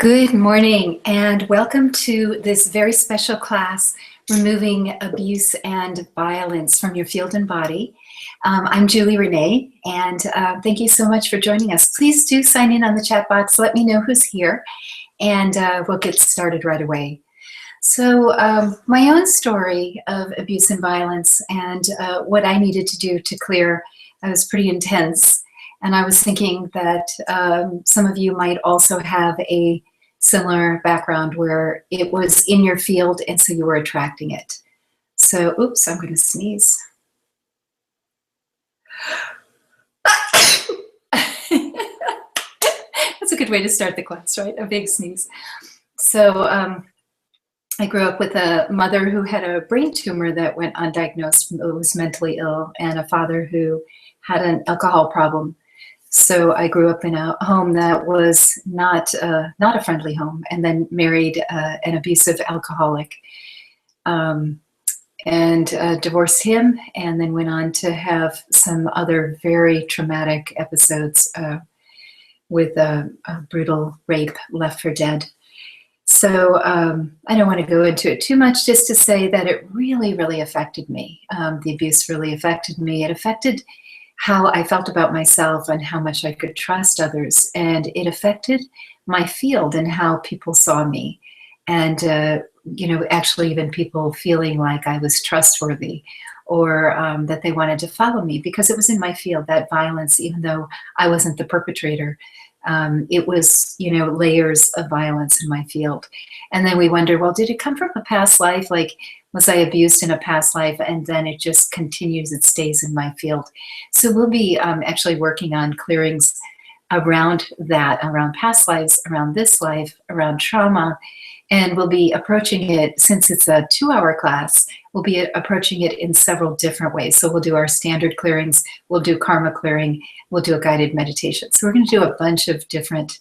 Good morning and welcome to this very special class, Removing Abuse and Violence from Your Field and Body. I'm Julie Renee, and thank you so much for joining us. Please do sign in on the chat box, let me know who's here, and we'll get started right away. So my own story of abuse and violence and what I needed to do to clear was pretty intense. And I was thinking that some of you might also have a similar background where it was in your field and so you were attracting it. So, oops, I'm going to sneeze. That's a good way to start the class, right? A big sneeze. So I grew up with a mother who had a brain tumor that went undiagnosed, who was mentally ill, and a father who had an alcohol problem. So I grew up in a home that was not a friendly home, and then married an abusive alcoholic, and divorced him, and then went on to have some other very traumatic episodes with a brutal rape, left for dead. So I don't want to go into it too much, just to say that it really, really affected me. The abuse really affected me. It affected how I felt about myself and how much I could trust others. And it affected my field and how people saw me. And, actually even people feeling like I was trustworthy or that they wanted to follow me because it was in my field, that violence, even though I wasn't the perpetrator. It was, layers of violence in my field. And then we wonder, well, did it come from a past life? Like, was I abused in a past life? And then it just continues, it stays in my field. So we'll be actually working on clearings around that, around past lives, around this life, around trauma. And we'll be approaching it, since it's a 2-hour class, we'll be approaching it in several different ways. So we'll do our standard clearings, we'll do karma clearing, we'll do a guided meditation. So we're going to do a bunch of different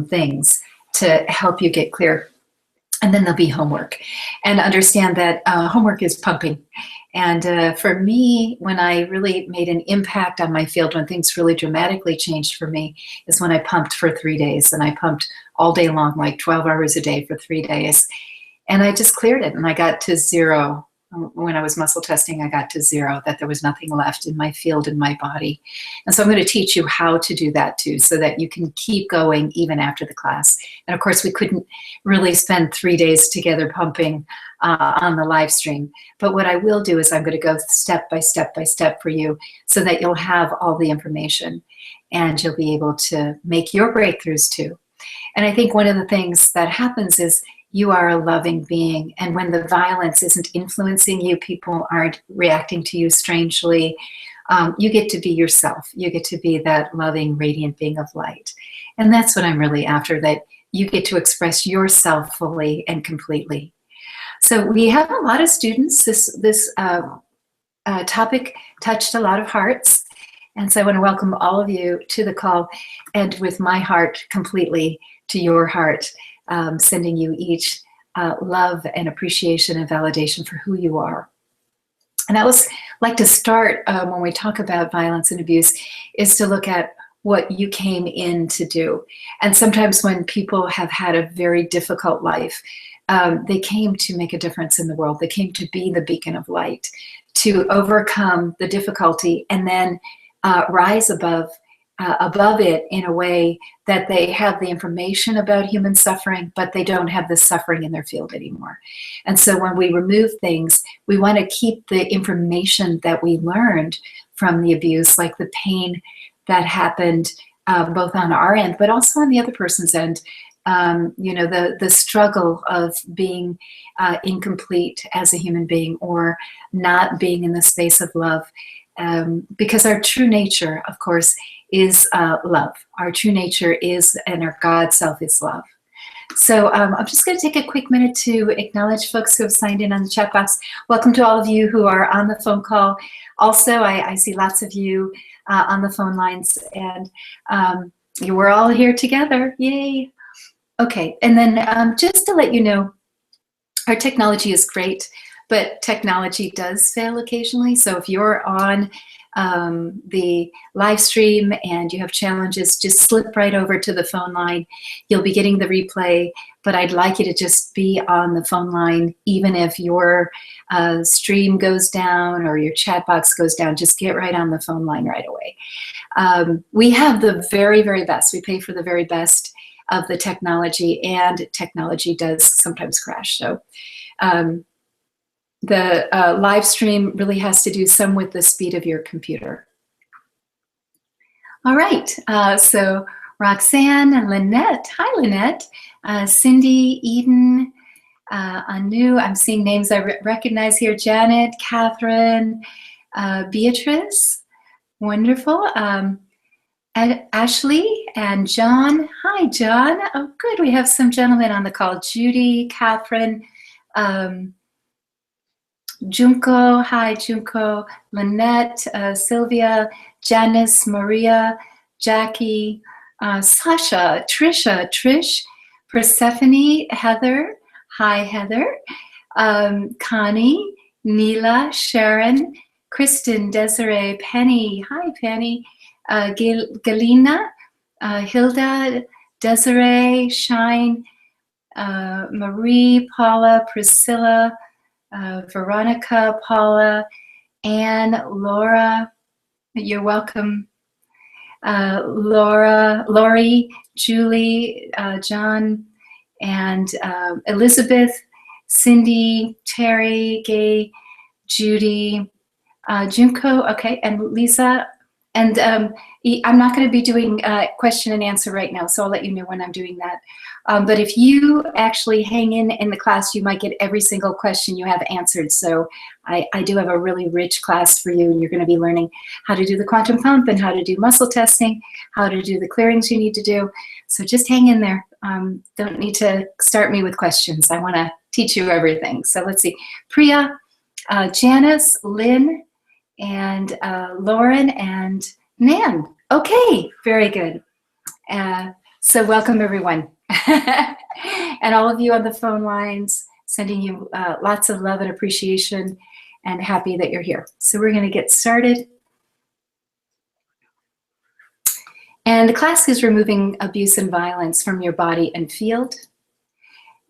things to help you get clear. And then there'll be homework. And understand that homework is pumping. And for me, when I really made an impact on my field, when things really dramatically changed for me, is when I pumped for 3 days. And I pumped all day long, like 12 hours a day for 3 days. And I just cleared it, and I got to 0. When I was muscle testing, I got to 0, that there was nothing left in my field, in my body. And so I'm going to teach you how to do that too, so that you can keep going even after the class. And of course, we couldn't really spend 3 days together pumping on the live stream. But what I will do is I'm going to go step by step by step for you, so that you'll have all the information and you'll be able to make your breakthroughs too. And I think one of the things that happens is you are a loving being. And when the violence isn't influencing you, people aren't reacting to you strangely, you get to be yourself. You get to be that loving, radiant being of light. And that's what I'm really after, that you get to express yourself fully and completely. So we have a lot of students. This topic touched a lot of hearts. And so I want to welcome all of you to the call, and with my heart completely to your heart, sending you each love and appreciation and validation for who you are. And I always like to start when we talk about violence and abuse is to look at what you came in to do. And sometimes when people have had a very difficult life, they came to make a difference in the world. They came to be the beacon of light, to overcome the difficulty and then rise above it in a way that they have the information about human suffering, but they don't have the suffering in their field anymore. And so when we remove things, we want to keep the information that we learned from the abuse, like the pain that happened both on our end, but also on the other person's end. The struggle of being incomplete as a human being, or not being in the space of love. Because our true nature, of course, is love. Our true nature is, and our God self is love. So I'm just going to take a quick minute to acknowledge folks who have signed in on the chat box. Welcome to all of you who are on the phone call. Also, I see lots of you on the phone lines, and we're all here together. Yay. Okay, and then just to let you know, our technology is great, but technology does fail occasionally. So if you're on the live stream and you have challenges, just slip right over to the phone line. You'll be getting the replay, but I'd like you to just be on the phone line, even if your stream goes down or your chat box goes down. Just get right on the phone line right away. We have the very, very best. We pay for the very best of the technology, and technology does sometimes crash. So the live stream really has to do some with the speed of your computer. All right, so Roxanne and Lynette. Hi, Lynette. Cindy, Eden, Anu. I'm seeing names I recognize here. Janet, Catherine, Beatrice. Wonderful. Ashley and John. Hi, John. Oh, good. We have some gentlemen on the call. Judy, Catherine, Junko, hi Junko, Lynette, Sylvia, Janice, Maria, Jackie, Sasha, Trisha, Trish, Persephone, Heather, hi Heather, Connie, Neela, Sharon, Kristen, Desiree, Penny, hi Penny, Galina, Hilda, Desiree, Shine, Marie, Paula, Priscilla, Veronica, Paula, Anne, Laura, you're welcome. Lori, Julie, John, and Elizabeth, Cindy, Terry, Gay, Judy, Junko, okay, and Lisa. And I'm not going to be doing question and answer right now, so I'll let you know when I'm doing that. But if you actually hang in the class, you might get every single question you have answered. So I do have a really rich class for you, and you're going to be learning how to do the quantum pump and how to do muscle testing, how to do the clearings you need to do. So just hang in there. Don't need to start me with questions. I want to teach you everything. So let's see. Priya, Janice, Lynn, and Lauren and Nan. Okay, very good. So welcome everyone. And all of you on the phone lines, sending you lots of love and appreciation, and happy that you're here. So we're gonna get started. And the class is removing abuse and violence from your body and field.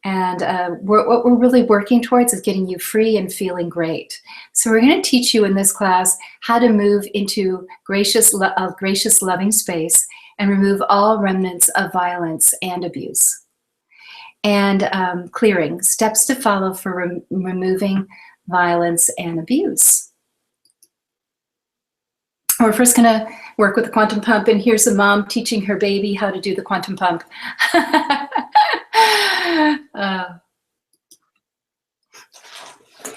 And what we're really working towards is getting you free and feeling great. So we're going to teach you in this class how to move into gracious, loving space and remove all remnants of violence and abuse. And clearing, steps to follow for removing violence and abuse. We're first going to work with the quantum pump, and here's a mom teaching her baby how to do the quantum pump.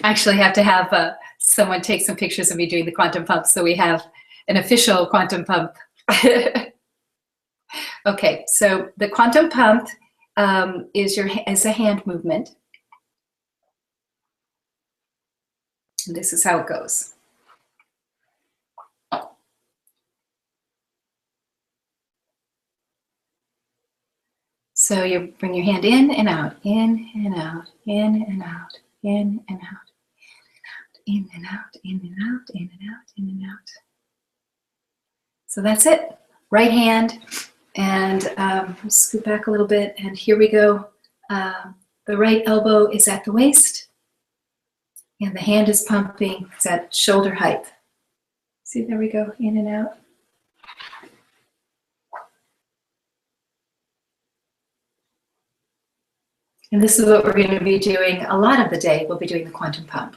Actually have to have someone take some pictures of me doing the quantum pump so we have an official quantum pump. Okay, so the quantum pump is a hand movement. And this is how it goes. So you bring your hand in and out, in and out, in and out, in and out, in and out, in and out, in and out, in and out. So that's it. Right hand, and scoot back a little bit, and here we go. The right elbow is at the waist, and the hand is pumping. It's at shoulder height. See, there we go, in and out. And this is what we're going to be doing a lot of the day. We'll be doing the quantum pump.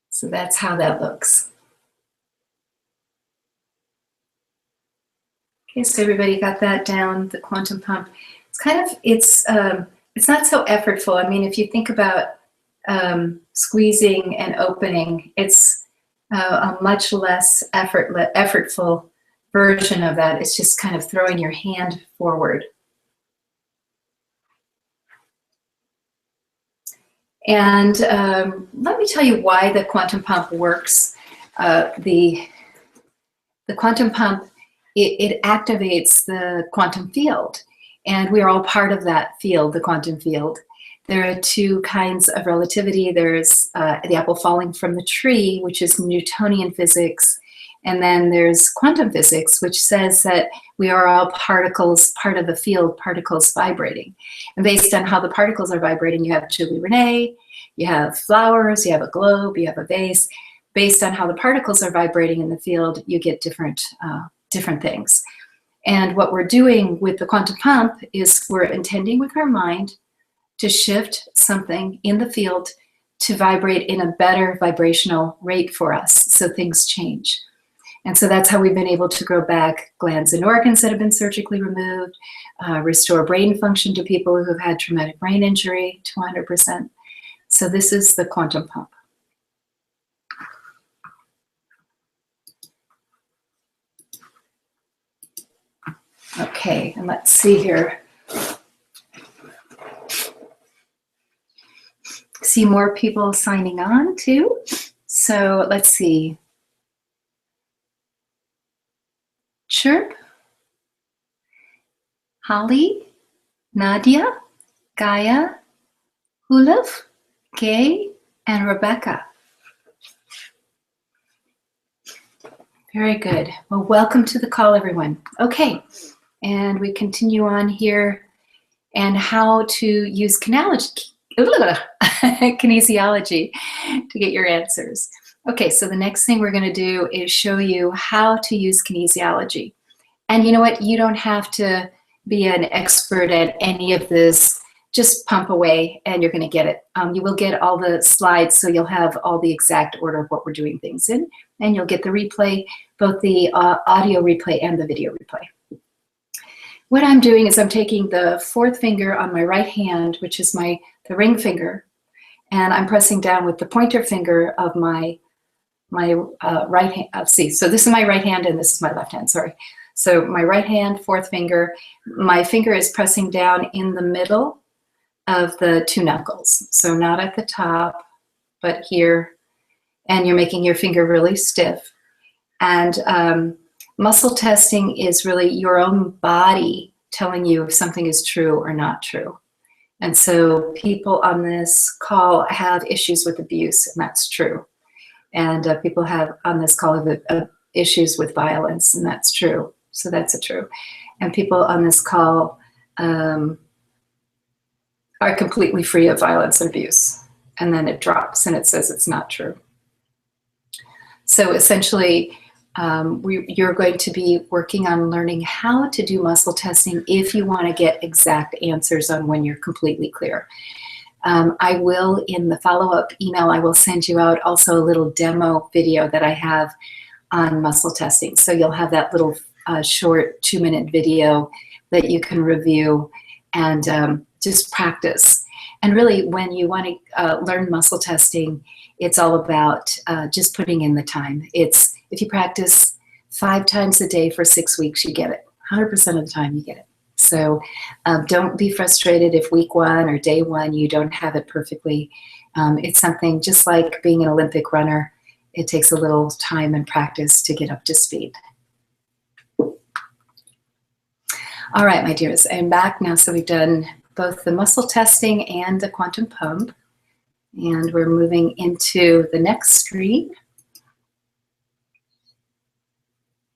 So that's how that looks. Okay, so everybody got that down, the quantum pump. It's kind of, it's not so effortful. I mean, if you think about squeezing and opening, it's a much less effortful version of that. It's just kind of throwing your hand forward. And let me tell you why the quantum pump works. The quantum pump, it activates the quantum field, and we are all part of that field, the quantum field. There are two kinds of relativity. There's the apple falling from the tree, which is Newtonian physics, And then there's quantum physics, which says that we are all particles, part of the field, particles vibrating. And based on how the particles are vibrating, you have Julie Renee, you have flowers, you have a globe, you have a vase. Based on how the particles are vibrating in the field, you get different things. And what we're doing with the quantum pump is we're intending with our mind to shift something in the field to vibrate in a better vibrational rate for us, so things change. And so that's how we've been able to grow back glands and organs that have been surgically removed, restore brain function to people who've had traumatic brain injury to 100%. So this is the quantum pump. Okay, and let's see here. See more people signing on too. So let's see. Chirp, Holly, Nadia, Gaia, Huluf, Gay, and Rebecca. Very good. Well, welcome to the call, everyone. Okay, and we continue on here and how to use kinesiology to get your answers. Okay, so the next thing we're going to do is show you how to use kinesiology. And you know what? You don't have to be an expert at any of this. Just pump away and you're going to get it. You will get all the slides, so you'll have all the exact order of what we're doing things in, and you'll get the replay, both the audio replay and the video replay. What I'm doing is I'm taking the fourth finger on my right hand, which is the ring finger, and I'm pressing down with the pointer finger of my right hand. So this is my right hand and this is my left hand, sorry. So my right hand, fourth finger, my finger is pressing down in the middle of the two knuckles. So not at the top, but here. And you're making your finger really stiff. And muscle testing is really your own body telling you if something is true or not true. And so people on this call have issues with abuse, and that's true. And people have on this call have issues with violence, and that's true. So that's true. And people on this call are completely free of violence and abuse. And then it drops and it says it's not true. So essentially, you're going to be working on learning how to do muscle testing if you want to get exact answers on when you're completely clear. I will, in the follow-up email, I will send you out also a little demo video that I have on muscle testing. So you'll have that little short 2-minute video that you can review and just practice. And really, when you want to learn muscle testing, it's all about just putting in the time. It's if you practice 5 times a day for 6 weeks, you get it. 100% of the time, you get it. So don't be frustrated if week 1 or day 1 you don't have it perfectly. It's something just like being an Olympic runner. It takes a little time and practice to get up to speed. All right, my dears, I'm back now. So we've done both the muscle testing and the quantum pump. And we're moving into the next screen.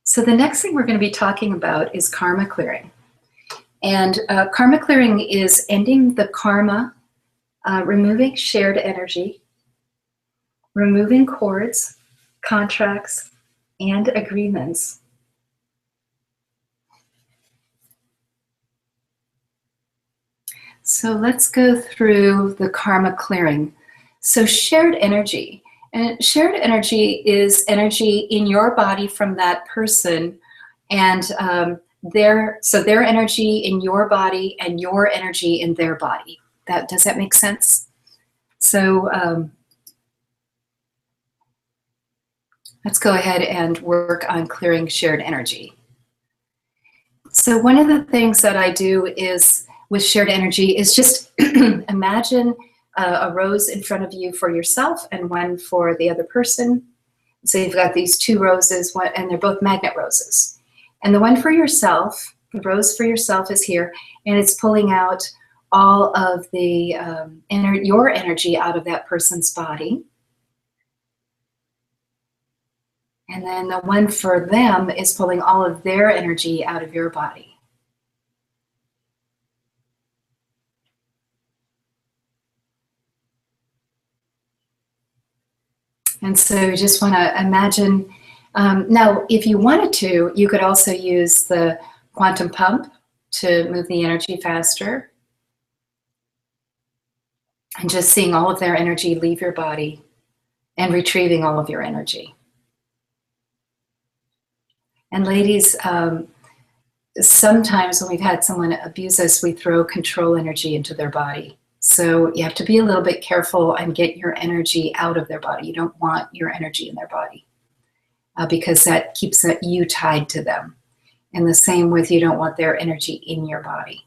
So the next thing we're going to be talking about is karma clearing. And karma clearing is ending the karma, removing shared energy, removing cords, contracts, and agreements. So let's go through the karma clearing. So shared energy. And shared energy is energy in your body from that person, and their energy in your body and your energy in their body. Does that make sense? So let's go ahead and work on clearing shared energy. So one of the things that I do is with shared energy is just imagine a rose in front of you for yourself and one for the other person. So you've got these 2 roses, and they're both magnet roses. And the one for yourself, the rose for yourself is here, and it's pulling out all of the your energy out of that person's body. And then the one for them is pulling all of their energy out of your body. And so you just want to imagine. Now, if you wanted to, you could also use the quantum pump to move the energy faster. And just seeing all of their energy leave your body and retrieving all of your energy. And ladies, sometimes when we've had someone abuse us, we throw control energy into their body. So you have to be a little bit careful and get your energy out of their body. You don't want your energy in their body because that keeps you tied to them. And the same with you don't want their energy in your body.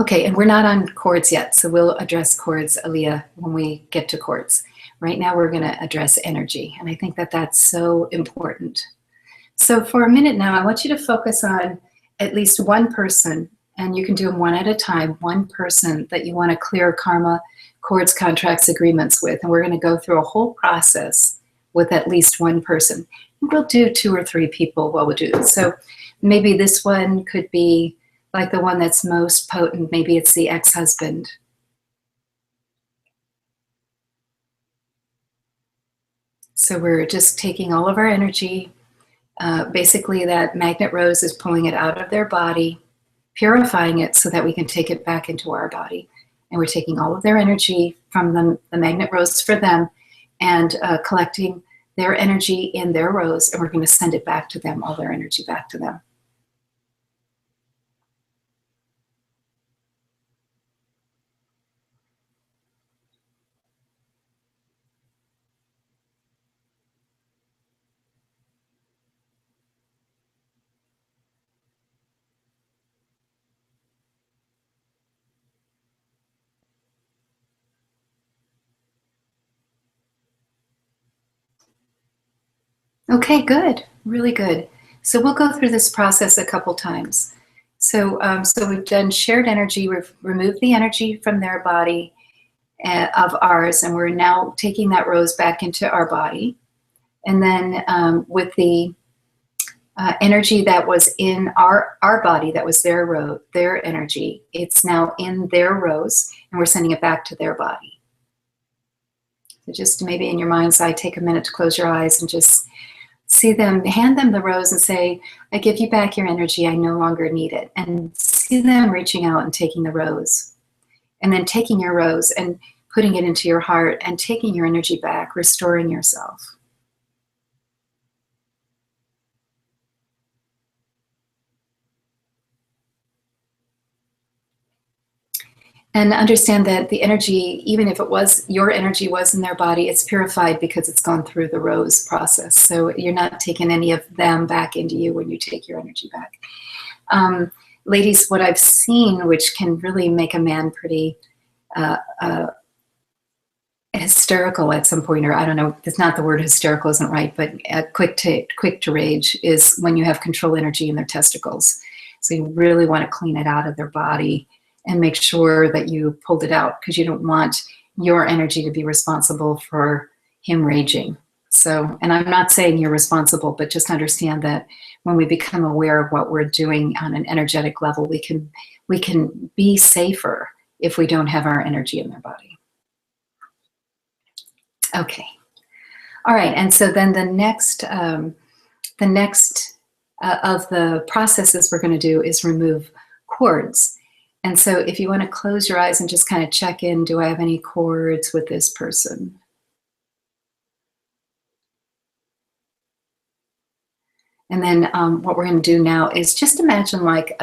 Okay, and we're not on cords yet, so we'll address cords, Aaliyah, when we get to cords. Right now we're going to address energy, and I think that that's so important. So for a minute now, I want you to focus on at least one person, and you can do them one at a time, one person that you want to clear karma, cords, contracts, agreements with, and we're going to go through a whole process with at least one person. We'll do 2 or 3 people while we do this. So maybe this one could be like the one that's most potent. Maybe it's the ex-husband. So we're just taking all of our energy. Basically, that magnet rose is pulling it out of their body, purifying it so that we can take it back into our body. And we're taking all of their energy from the magnet rose for them and collecting their energy in their rose, and we're going to send it back to them, all their energy back to them. Okay, good, really good. So we'll go through this process a couple times. So we've done shared energy, we've removed the energy from their body of ours, and we're now taking that rose back into our body. And then with the energy that was in our body, that was their energy, it's now in their rose, and we're sending it back to their body. So just maybe in your mind's eye, take a minute to close your eyes and just see them, hand them the rose and say, I give you back your energy, I no longer need it. And see them reaching out and taking the rose. And then taking your rose and putting it into your heart and taking your energy back, restoring yourself. And understand that the energy, even if it was your energy was in their body, it's purified because it's gone through the rose process. So you're not taking any of them back into you when you take your energy back. Ladies, what I've seen, which can really make a man pretty hysterical at some point, or I don't know, it's not the word hysterical isn't right, but quick to rage is when you have control energy in their testicles. So you really want to clean it out of their body and make sure that you pulled it out, because you don't want your energy to be responsible for him raging. So, and I'm not saying you're responsible, but just understand that when we become aware of what we're doing on an energetic level, we can be safer if we don't have our energy in their body. Okay. All right. And so then the next of the processes we're going to do is remove cords. And so if you want to close your eyes and just kind of check in, do I have any cords with this person? And then what we're going to do now is just imagine like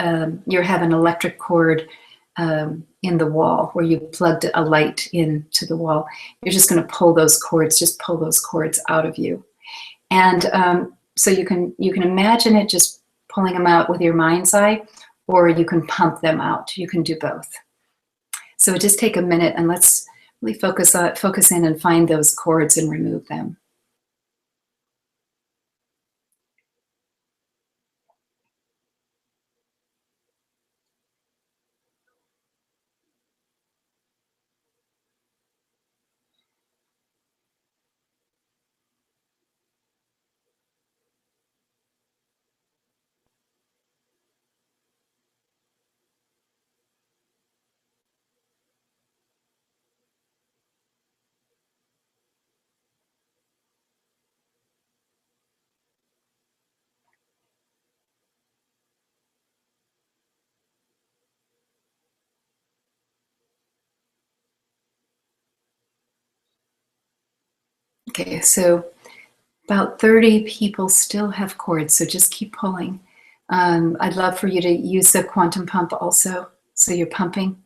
you have an electric cord in the wall where you plugged a light into the wall. You're just going to pull those cords, just pull those cords out of you. And so you can imagine it just pulling them out with your mind's eye, or you can pump them out. You can do both. So just take a minute and let's really focus in and find those cords and remove them. Okay, so about 30 people still have cords, so just keep pulling. I'd love for you to use the quantum pump also, so you're pumping.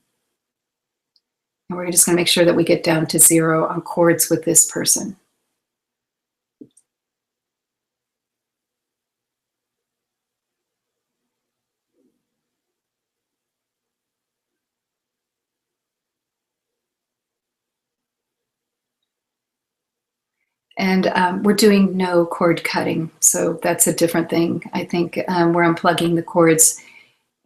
And we're just going to make sure that we get down to 0 on cords with this person. And we're doing no cord cutting, so that's a different thing. I think we're unplugging the cords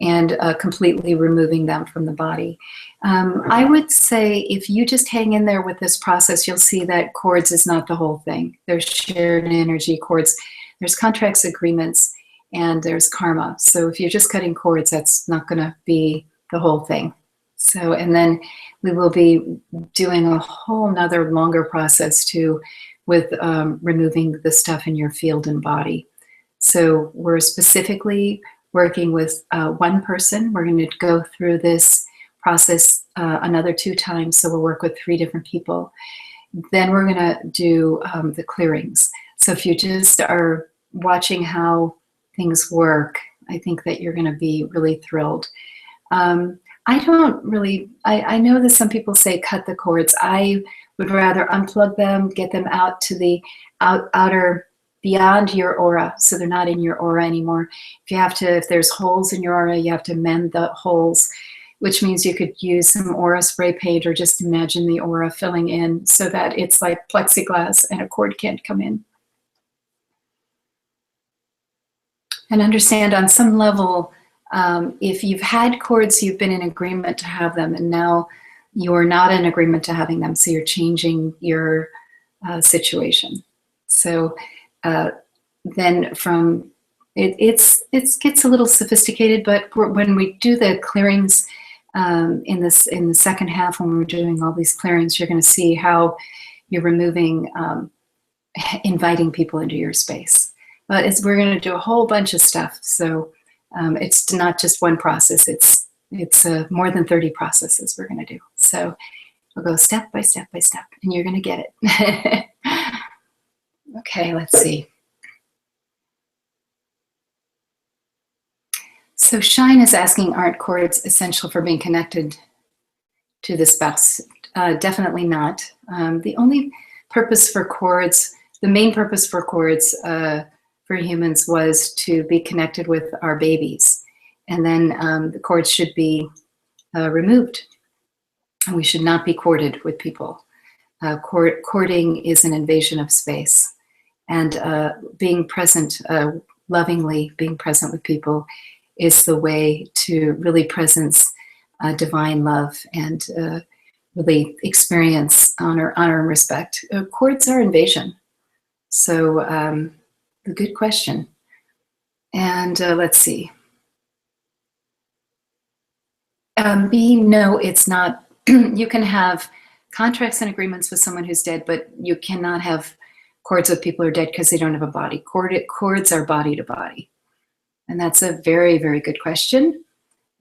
and completely removing them from the body. I would say if you just hang in there with this process, you'll see that cords is not the whole thing. There's shared energy cords, there's contracts, agreements, and there's karma. So if you're just cutting cords, that's not going to be the whole thing. So, and then we will be doing a whole nother longer process too, with removing the stuff in your field and body. So we're specifically working with one person. We're going to go through this process another 2 times. So we'll work with 3 different people. Then we're going to do the clearings. So if you just are watching how things work, I think that you're going to be really thrilled. I don't really, I know that some people say cut the cords. I would rather unplug them, get them out to the outer, beyond your aura, so they're not in your aura anymore. If there's holes in your aura, you have to mend the holes, which means you could use some aura spray paint or just imagine the aura filling in so that it's like plexiglass and a cord can't come in. And understand on some level, if you've had cords, you've been in agreement to have them, and now you're not in agreement to having them, so you're changing your situation. So then from it gets a little sophisticated, but when we do the clearings in the second half, when we're doing all these clearings, you're going to see how you're removing, inviting people into your space. But we're going to do a whole bunch of stuff, so it's not just one process. It's more than 30 processes we're going to do. So we'll go step by step by step, and you're going to get it. Okay, let's see. So Shine is asking, aren't cords essential for being connected to the spouse? Definitely not. The only purpose for cords, the main purpose for cords for humans was to be connected with our babies. And then the cords should be removed. And we should not be corded with people. Cording is an invasion of space. And being present, lovingly being present with people is the way to really presence divine love and really experience honor and respect. Cords are invasion. So a good question. And let's see. No, it's not. You can have contracts and agreements with someone who's dead, but you cannot have cords with people who are dead because they don't have a body. Cords are body to body. And that's a very, very good question.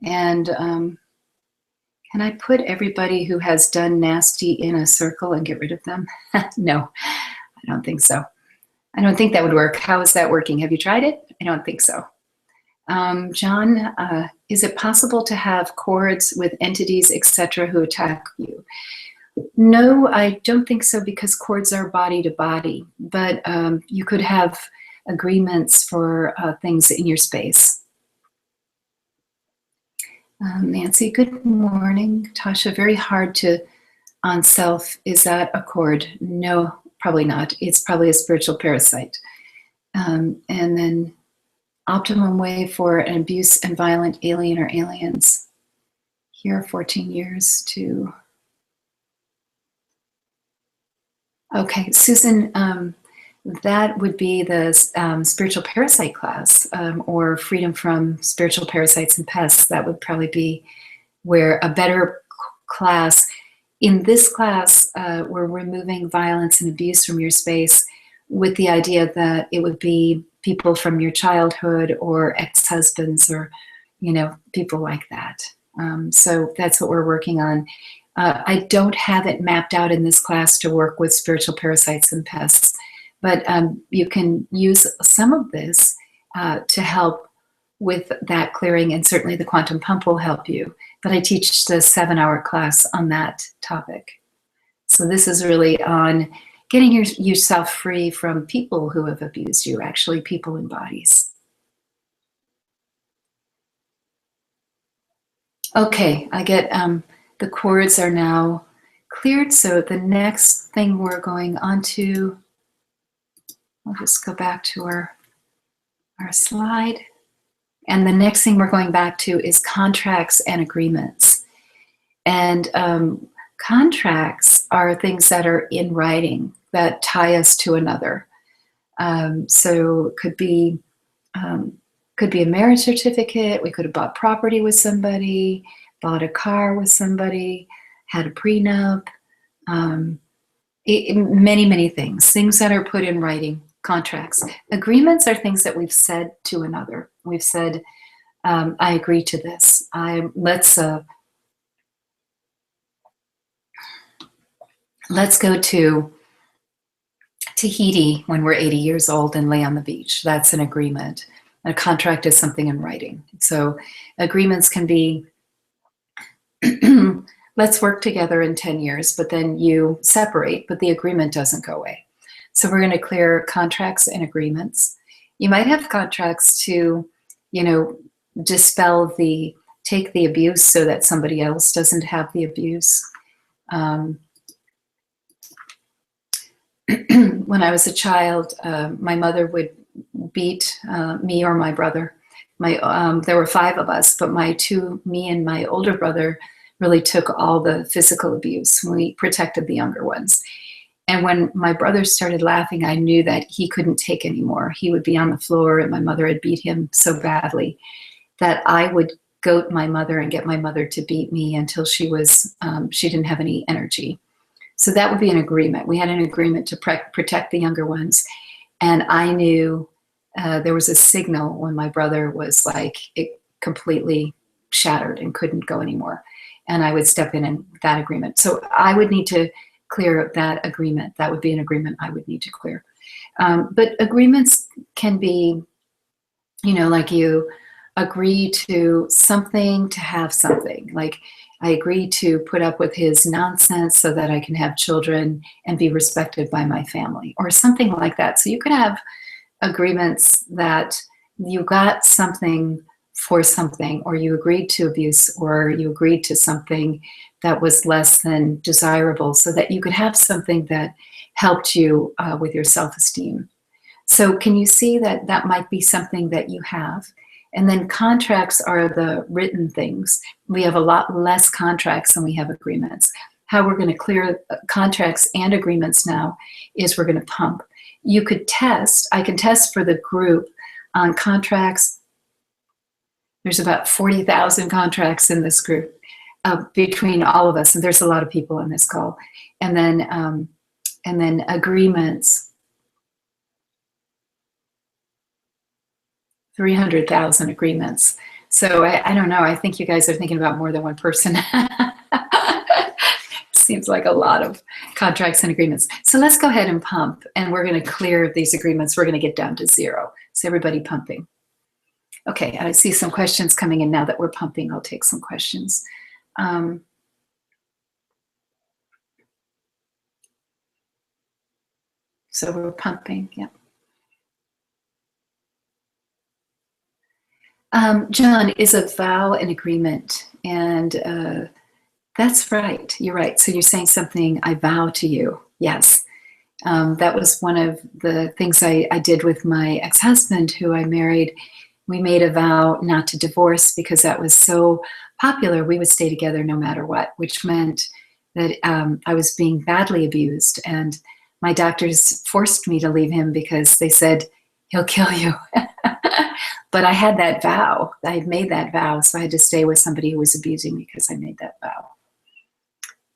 And can I put everybody who has done nasty in a circle and get rid of them? No, I don't think so. I don't think that would work. How is that working? Have you tried it? I don't think so. John, is it possible to have cords with entities, etc., who attack you? No, I don't think so, because cords are body to body, but you could have agreements for things in your space. Nancy, good morning. Tasha, very hard to on self. Is that a cord? No, probably not. It's probably a spiritual parasite. And then optimum way for an abuse and violent alien or aliens. Here, 14 years to... Okay, Susan, that would be the spiritual parasite class, or freedom from spiritual parasites and pests. That would probably be where a better class. In this class, we're removing violence and abuse from your space with the idea that it would be people from your childhood or ex-husbands or, people like that. So that's what we're working on. I don't have it mapped out in this class to work with spiritual parasites and pests, but you can use some of this to help with that clearing, and certainly the quantum pump will help you. But I teach the 7-hour class on that topic. So this is really on getting yourself free from people who have abused you, actually people in bodies. Okay, I get the cords are now cleared. So the next thing we're going on to, I'll just go back to our slide. And the next thing we're going back to is contracts and agreements. And contracts are things that are in writing that tie us to another. So it could be a marriage certificate. We could have bought property with somebody, bought a car with somebody, had a prenup, many things that are put in writing, contracts. Agreements are things that we've said to another. We've said, I agree to this. Let's go to Tahiti when we're 80 years old and lay on the beach. That's an agreement. A contract is something in writing. So agreements can be, let's work together in 10 years, but then you separate, but the agreement doesn't go away. So we're going to clear contracts and agreements. You might have contracts to, take the abuse so that somebody else doesn't have the abuse. When I was a child, my mother would beat me or my brother. There were 5 of us, but me and my older brother really took all the physical abuse. We protected the younger ones. And when my brother started laughing, I knew that he couldn't take anymore. He would be on the floor, and my mother had beat him so badly that I would goat my mother and get my mother to beat me until she didn't have any energy. So that would be an agreement. We had an agreement to protect the younger ones. And I knew there was a signal when my brother was it completely shattered and couldn't go anymore. And I would step in that agreement. So I would need to clear that agreement. That would be an agreement I would need to clear. But agreements can be, like you agree to something to have something. Like I agree to put up with his nonsense so that I can have children and be respected by my family, or something like that. So you could have agreements that you got something for something, or you agreed to abuse, or you agreed to something that was less than desirable so that you could have something that helped you with your self-esteem. So can you see that that might be something that you have? And then contracts are the written things. We have a lot less contracts than we have agreements. How we're going to clear contracts and agreements now is we're going to pump. You could test. I can test for the group on contracts. There's about 40,000 contracts in this group between all of us, and there's a lot of people on this call. And then agreements. 300,000 agreements. So I don't know. I think you guys are thinking about more than one person. Seems like a lot of contracts and agreements. So let's go ahead and pump, and we're going to clear these agreements. We're going to get down to 0. So everybody pumping. Okay, I see some questions coming in now that we're pumping. I'll take some questions. So we're pumping, yeah. John, is a vow an agreement? And that's right. You're right. So you're saying something, I vow to you. Yes. That was one of the things I did with my ex-husband, who I married. We made a vow not to divorce because that was so popular. We would stay together no matter what, which meant that I was being badly abused. And my doctors forced me to leave him because they said, he'll kill you. But I had that vow. I had made that vow, so I had to stay with somebody who was abusing me because I made that vow.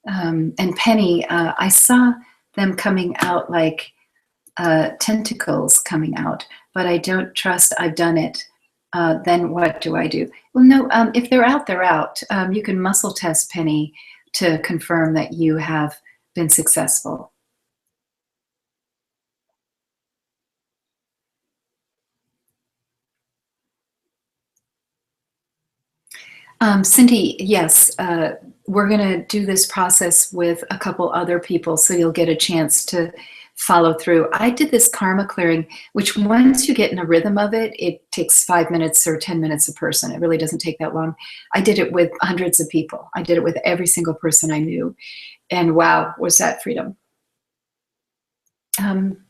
And Penny, I saw them coming out like tentacles coming out, but I don't trust I've done it. Then what do I do? Well, no, if they're out, they're out. You can muscle test, Penny, to confirm that you have been successful. Cindy, yes, we're going to do this process with a couple other people, so you'll get a chance to follow through. I did this karma clearing, which once you get in a rhythm of it, it takes 5 minutes or 10 minutes a person. It really doesn't take that long. I did it with hundreds of people. I did it with every single person I knew. And wow, was that freedom. Um,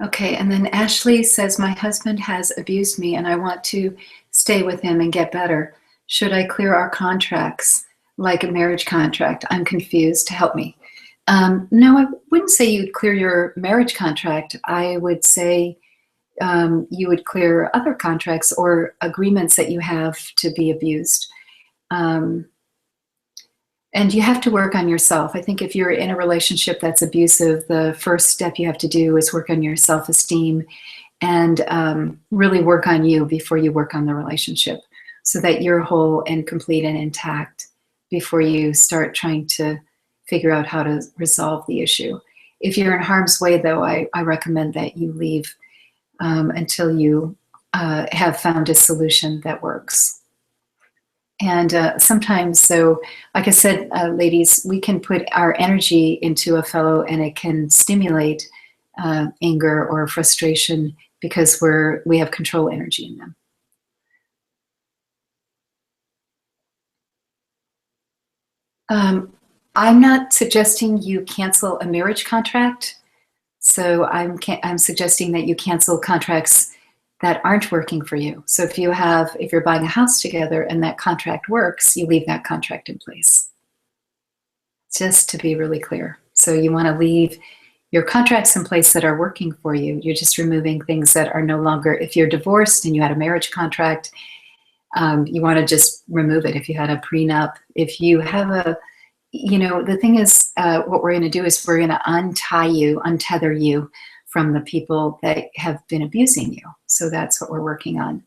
Okay, and then Ashley says, my husband has abused me and I want to stay with him and get better. Should I clear our contracts like a marriage contract? I'm confused. Help me. No, I wouldn't say you'd clear your marriage contract. I would say you would clear other contracts or agreements that you have to be abused. And you have to work on yourself. I think if you're in a relationship that's abusive, the first step you have to do is work on your self-esteem and really work on you before you work on the relationship, so that you're whole and complete and intact before you start trying to figure out how to resolve the issue. If you're in harm's way, though, I recommend that you leave until you have found a solution that works. And sometimes, so like I said, ladies, we can put our energy into a fellow and it can stimulate anger or frustration because we have control energy in them. I'm not suggesting you cancel a marriage contract. So I'm suggesting that you cancel contracts that aren't working for you. So if you're buying a house together and that contract works, you leave that contract in place. Just to be really clear. So you want to leave your contracts in place that are working for you. You're just removing things that are no longer, if you're divorced and you had a marriage contract, you want to just remove it. If you had a prenup, if you have the thing is, what we're going to do is we're going to untether you from the people that have been abusing you. So that's what we're working on.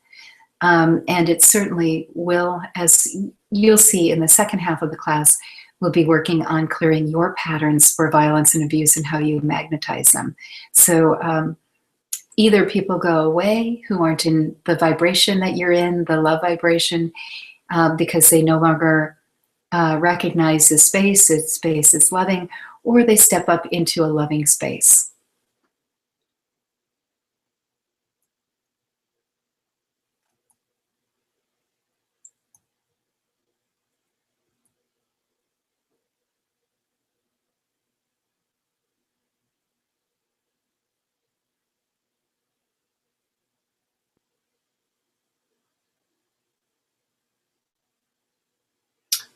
And it certainly will, as you'll see in the second half of the class, we'll be working on clearing your patterns for violence and abuse and how you magnetize them. So either people go away who aren't in the vibration that you're in, the love vibration, because they no longer recognize the space is loving, or they step up into a loving space.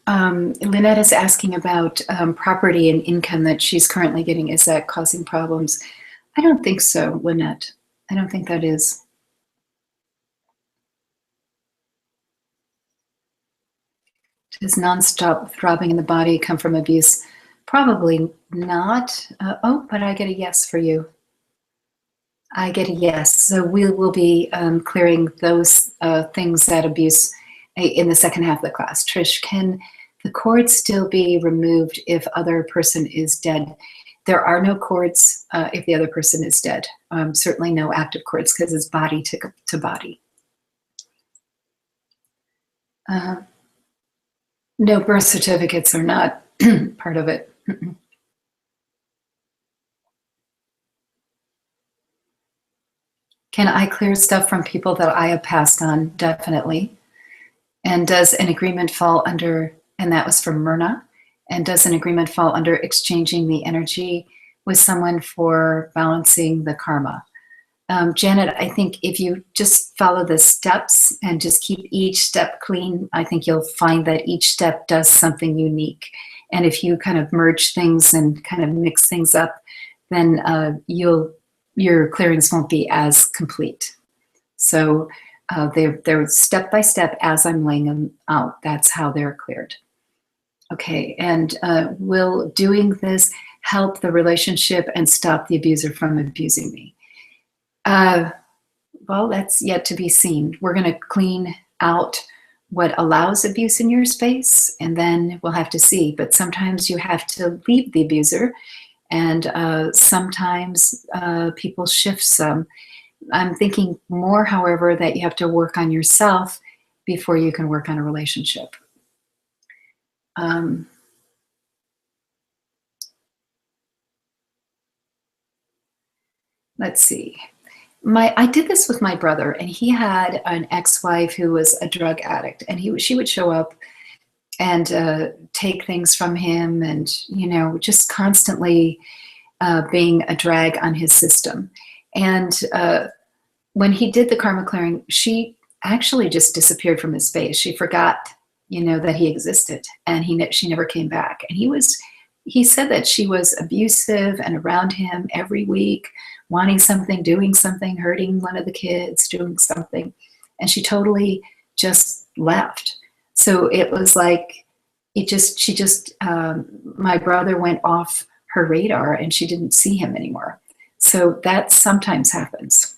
Lynette is asking about property and income that she's currently getting. Is that causing problems? I don't think so, Lynette. I don't think that is. Does nonstop throbbing in the body come from abuse? Probably not. But I get a yes for you. I get a yes. So we will be clearing those things that abuse in the second half of the class. Trish, can the cord still be removed if other person is dead? There are no cords if the other person is dead. Certainly no active cords because it's body to body. No, birth certificates are not part of it. Can I clear stuff from people that I have passed on? Definitely. And does an agreement fall under, and that was from Myrna, and does an agreement fall under exchanging the energy with someone for balancing the karma? Janet, I think if you just follow the steps and just keep each step clean, I think you'll find that each step does something unique. And if you kind of merge things and kind of mix things up, then your clearings won't be as complete. So They're step by step as I'm laying them out. That's how they're cleared. Okay, and will doing this help the relationship and stop the abuser from abusing me? Well, that's yet to be seen. We're going to clean out what allows abuse in your space, and then we'll have to see. But sometimes you have to leave the abuser, and sometimes people shift some. I'm thinking more, however, that you have to work on yourself before you can work on a relationship. Let's see. I did this with my brother, and he had an ex-wife who was a drug addict, and she would show up and take things from him, and just constantly being a drag on his system. And when he did the karma clearing, she actually just disappeared from his space. She forgot, that he existed, and she never came back. And he said that she was abusive and around him every week, wanting something, doing something, hurting one of the kids, doing something. And she totally just left. So it was like, my brother went off her radar and she didn't see him anymore. So that sometimes happens.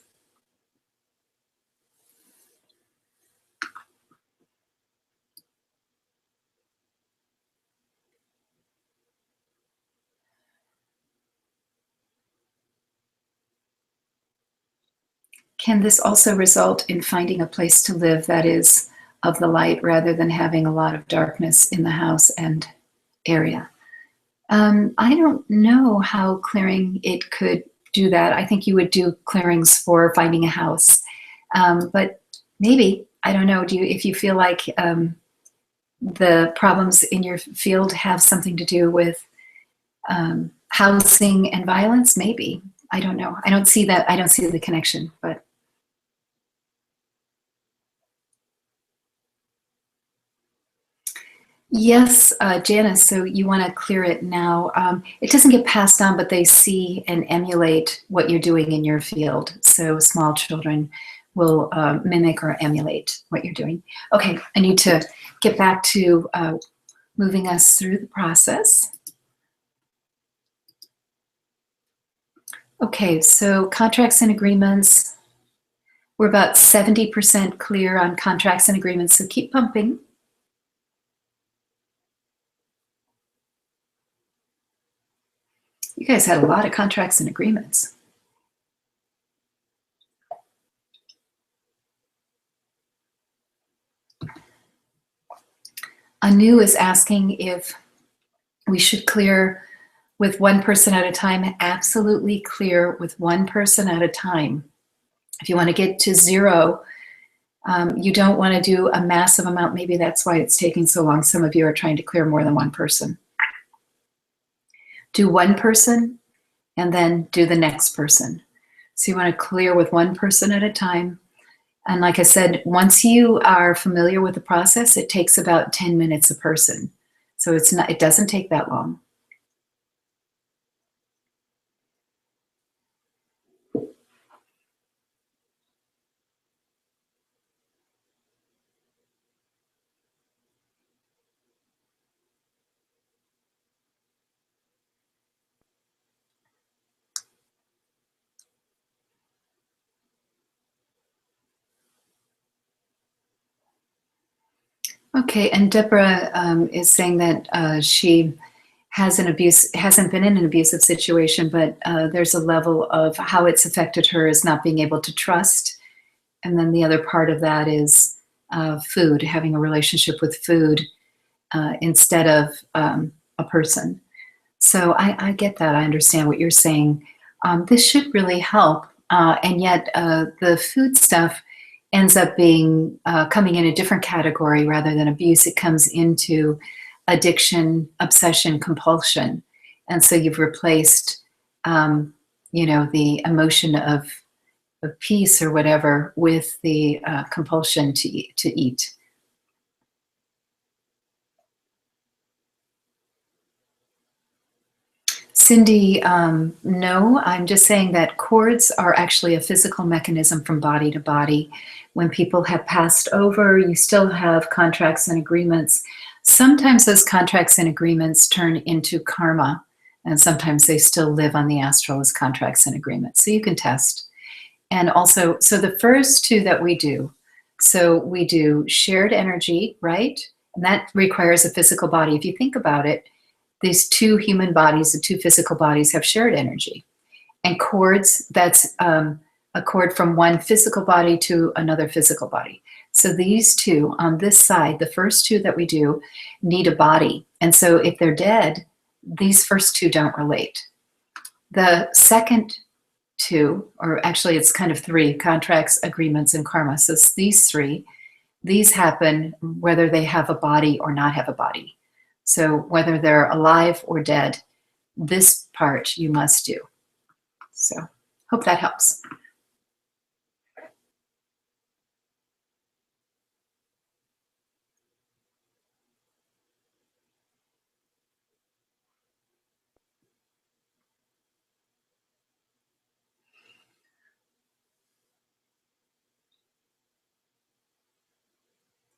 Can this also result in finding a place to live that is of the light rather than having a lot of darkness in the house and area? I don't know how clearing it could do that. I think you would do clearings for finding a house. But maybe, I don't know, if you feel like the problems in your field have something to do with housing and violence, maybe. I don't know. I don't see that. I don't see the connection, but. Yes, Janice, so you want to clear it now. It doesn't get passed on, but they see and emulate what you're doing in your field. So small children will mimic or emulate what you're doing. Okay, I need to get back to moving us through the process. Okay, so contracts and agreements. We're about 70% clear on contracts and agreements, so keep pumping. You guys had a lot of contracts and agreements. Anu is asking if we should clear with one person at a time. Absolutely clear with one person at a time. If you want to get to zero, you don't want to do a massive amount. Maybe that's why it's taking so long. Some of you are trying to clear more than one person. Do one person and then do the next person. So you want to clear with one person at a time. And like I said, once you are familiar with the process, it takes about 10 minutes a person. So it doesn't take that long. Okay, and Deborah is saying that she hasn't been in an abusive situation, but there's a level of how it's affected her is not being able to trust. And then the other part of that is food, having a relationship with food instead of a person. So I get that. I understand what you're saying. This should really help. And yet the food stuff ends up being coming in a different category rather than abuse. It comes into addiction, obsession, compulsion. And so you've replaced, the emotion of peace or whatever with the compulsion to eat. Cindy, no, I'm just saying that cords are actually a physical mechanism from body to body. When people have passed over, you still have contracts and agreements. Sometimes those contracts and agreements turn into karma, and sometimes they still live on the astral as contracts and agreements. So you can test. And also, so the first two that we do, so we do shared energy, right? And that requires a physical body. If you think about it, these two human bodies, the two physical bodies, have shared energy. And cords, that's a cord from one physical body to another physical body. So these two on this side, the first two that we do, need a body. And so if they're dead, these first two don't relate. The second two, or actually it's kind of three, contracts, agreements, and karma. So it's these three. These happen whether they have a body or not have a body. So whether they're alive or dead, this part you must do. So hope that helps.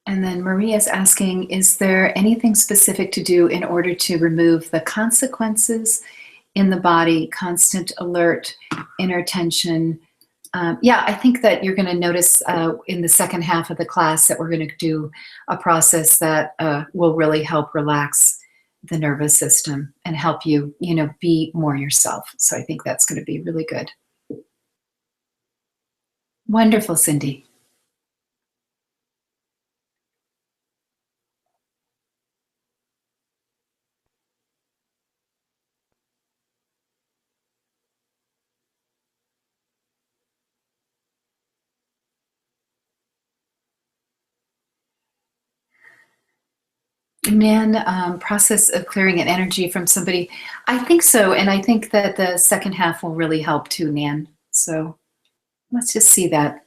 And then Maria's asking, is there anything specific to do in order to remove the consequences in the body, constant alert, inner tension? Yeah, I think that you're going to notice in the second half of the class that we're going to do a process that will really help relax the nervous system and help you, be more yourself. So I think that's going to be really good. Wonderful, Cindy. Nan, process of clearing an energy from somebody. I think so. And I think that the second half will really help too, Nan. So let's just see that.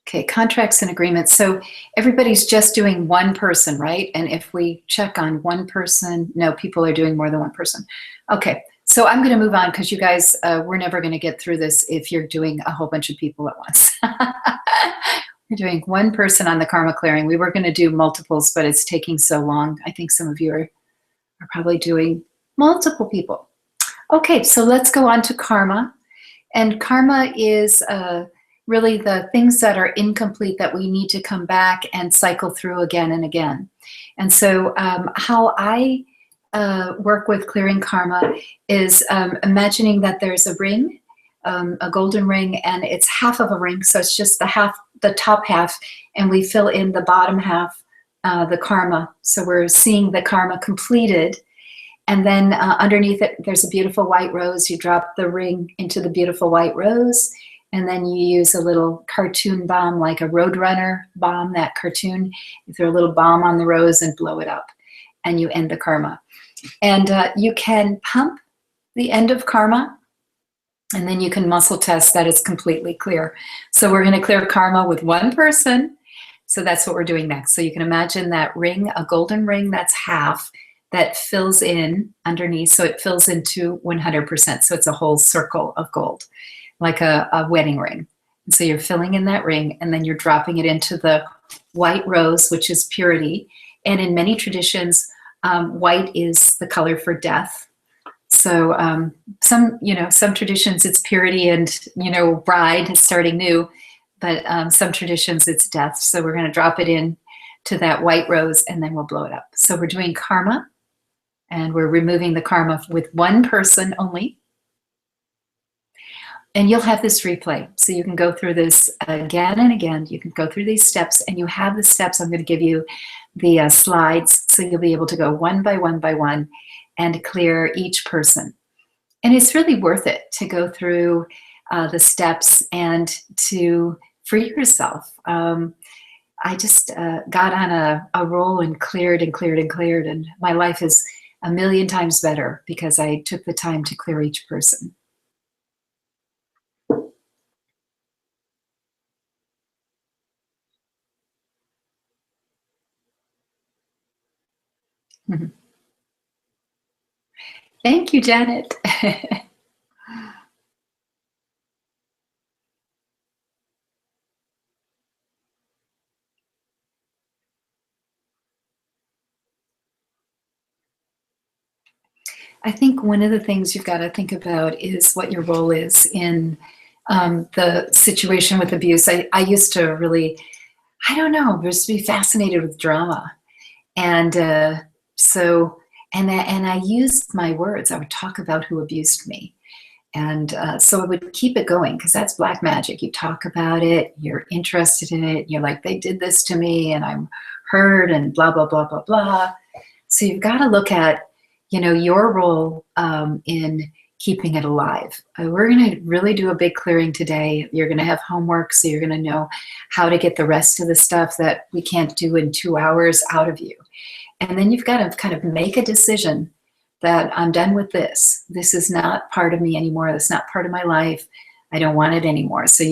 Okay, contracts and agreements. So everybody's just doing one person, right? And if we check on one person, no, people are doing more than one person. Okay, so I'm going to move on because you guys, we're never going to get through this if you're doing a whole bunch of people at once. We're doing one person on the karma clearing. We were going to do multiples, but it's taking so long. I think some of you are probably doing multiple people. Okay, so let's go on to karma. And karma is really the things that are incomplete that we need to come back and cycle through again and again. And so how I work with clearing karma is imagining that there's a ring, a golden ring, and it's half of a ring. So it's just the top half, and we fill in the bottom half, the karma. So we're seeing the karma completed. And then underneath it, there's a beautiful white rose. You drop the ring into the beautiful white rose, and then you use a little cartoon bomb, like a Roadrunner bomb, that cartoon. You throw a little bomb on the rose and blow it up, and you end the karma. And you can pump the end of karma, and then you can muscle test that it's completely clear. So we're going to clear karma with one person. So that's what we're doing next. So you can imagine that ring, a golden ring that's half, that fills in underneath. So it fills into 100%. So it's a whole circle of gold, like a wedding ring. And so you're filling in that ring, and then you're dropping it into the white rose, which is purity. And in many traditions, white is the color for death. So some traditions it's purity and, bride starting new, but some traditions it's death. So we're going to drop it in to that white rose, and then we'll blow it up. So we're doing karma, and we're removing the karma with one person only. And you'll have this replay. So you can go through this again and again. You can go through these steps, and you have the steps. I'm going to give you the slides, so you'll be able to go one by one by one and clear each person. And it's really worth it to go through the steps and to free yourself. I just got on a roll and cleared and cleared and cleared, and my life is a million times better because I took the time to clear each person. Thank you, Janet. I think one of the things you've got to think about is what your role is in the situation with abuse. I used to really, I don't know, just be fascinated with drama. And so, and I used my words. I would talk about who abused me. And so I would keep it going because that's black magic. You talk about it, you're interested in it, you're like, they did this to me and I'm hurt and blah, blah, blah, blah, blah. So you've got to look at, your role in keeping it alive. We're going to really do a big clearing today. You're going to have homework, so you're going to know how to get the rest of the stuff that we can't do in 2 hours out of you. And then you've got to kind of make a decision that I'm done with this. This is not part of me anymore. That's not part of my life. I don't want it anymore. So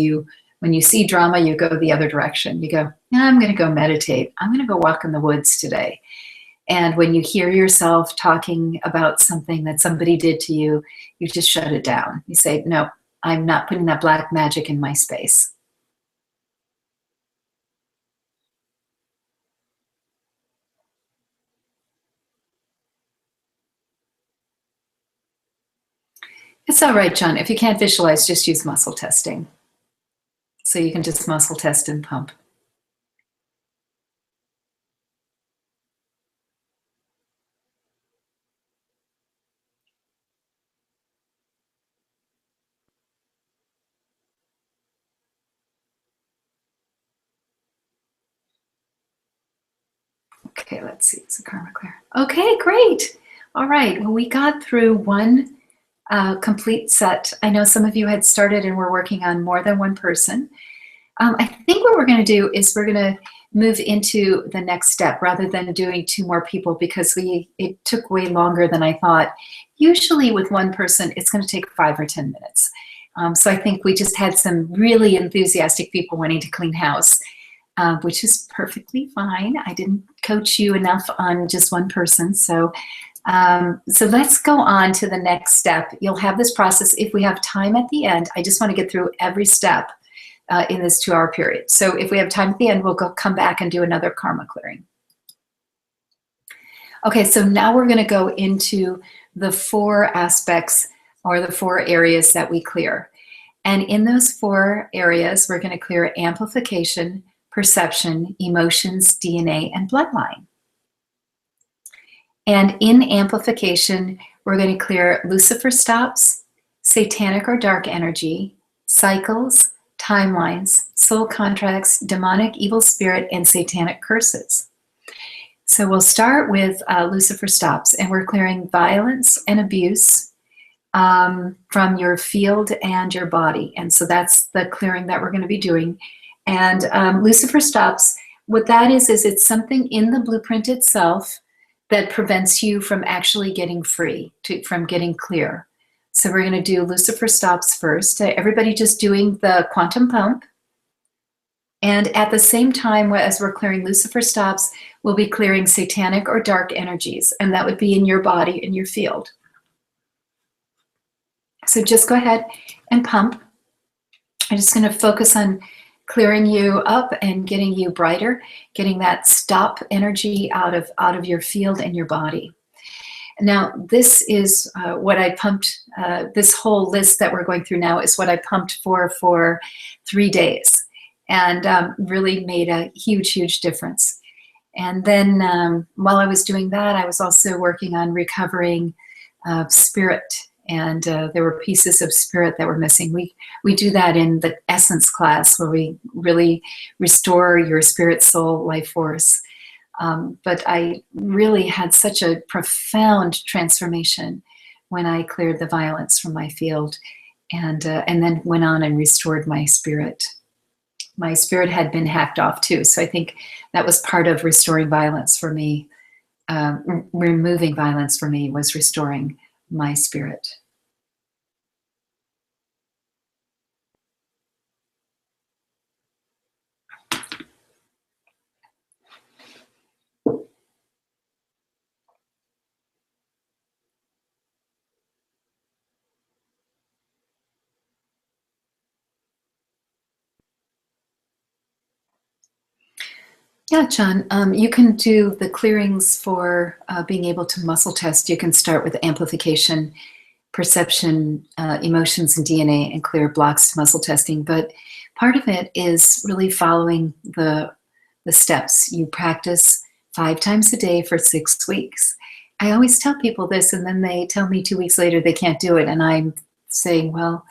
when you see drama, you go the other direction. You go, yeah, I'm going to go meditate. I'm going to go walk in the woods today. And when you hear yourself talking about something that somebody did to you, you just shut it down. You say, no, I'm not putting that black magic in my space. It's all right, John. If you can't visualize, just use muscle testing. So you can just muscle test and pump. Okay, let's see. Is the karma clear? Okay, great. All right. Well, we got through one complete set. I know some of you had started and were working on more than one person. I think what we're going to do is we're going to move into the next step rather than doing 2 more people because it took way longer than I thought. Usually with one person, it's going to take 5 or 10 minutes. So I think we just had some really enthusiastic people wanting to clean house, which is perfectly fine. I didn't coach you enough on just one person. So let's go on to the next step. You'll have this process. If we have time at the end, I just want to get through every step in this 2-hour period. So if we have time at the end, we'll come back and do another karma clearing. Okay, so now we're going to go into the 4 aspects or the 4 areas that we clear. And in those 4 areas, we're going to clear amplification, perception, emotions, DNA, and bloodline. And in amplification, we're going to clear Lucifer stops, satanic or dark energy, cycles, timelines, soul contracts, demonic evil spirit, and satanic curses. So we'll start with Lucifer stops, and we're clearing violence and abuse from your field and your body. And so that's the clearing that we're going to be doing. And Lucifer stops, what that is it's something in the blueprint itself that prevents you from actually getting free, from getting clear. So we're going to do Lucifer stops first. Everybody just doing the quantum pump. And at the same time as we're clearing Lucifer stops, we'll be clearing satanic or dark energies. And that would be in your body, in your field. So just go ahead and pump. I'm just going to focus on clearing you up and getting you brighter, getting that stop energy out of your field and your body. Now, this is what I pumped, this whole list that we're going through now is what I pumped for 3 days, and really made a huge, huge difference. And then while I was doing that, I was also working on recovering spirit, and there were pieces of spirit that were missing. We do that in the essence class where we really restore your spirit, soul, life force. But I really had such a profound transformation when I cleared the violence from my field, and then went on and restored my spirit. My spirit had been hacked off too, so I think that was part of restoring violence for me. Removing violence for me was restoring my spirit. Yeah, John, you can do the clearings for being able to muscle test. You can start with amplification, perception, emotions, and DNA, and clear blocks to muscle testing. But part of it is really following the steps. You practice 5 times a day for 6 weeks. I always tell people this, and then they tell me 2 weeks later they can't do it. And I'm saying, well,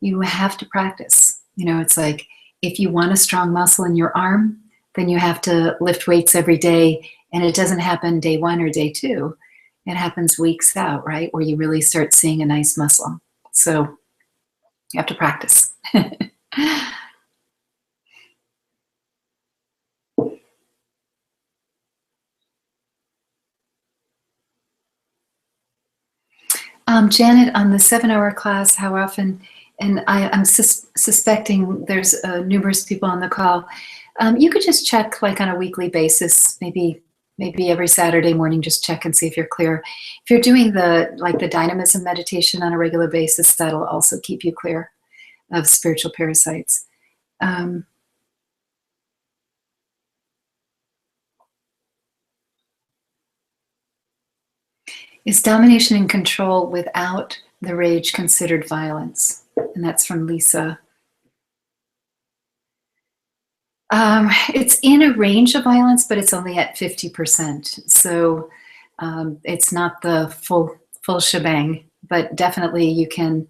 you have to practice. You know, it's like if you want a strong muscle in your arm, then you have to lift weights every day. And it doesn't happen day 1 or day 2. It happens weeks out, right? Where you really start seeing a nice muscle. So you have to practice. Janet, on the 7-hour class, how often, and I'm suspecting there's numerous people on the call, you could just check like on a weekly basis, maybe every Saturday morning, just check and see if you're clear. If you're doing the dynamism meditation on a regular basis, that'll also keep you clear of spiritual parasites. Is domination and control without the rage considered violence? And that's from Lisa. It's in a range of violence, but it's only at 50%. So it's not the full shebang, but definitely you can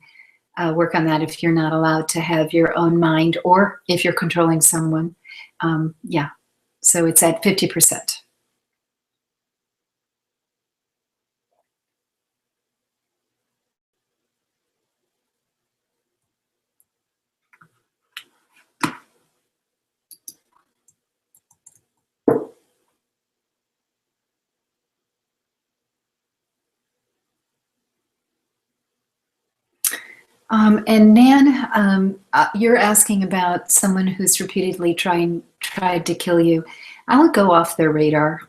work on that if you're not allowed to have your own mind or if you're controlling someone. Yeah, so it's at 50%. And Nan, you're asking about someone who's repeatedly tried to kill you. I would go off their radar.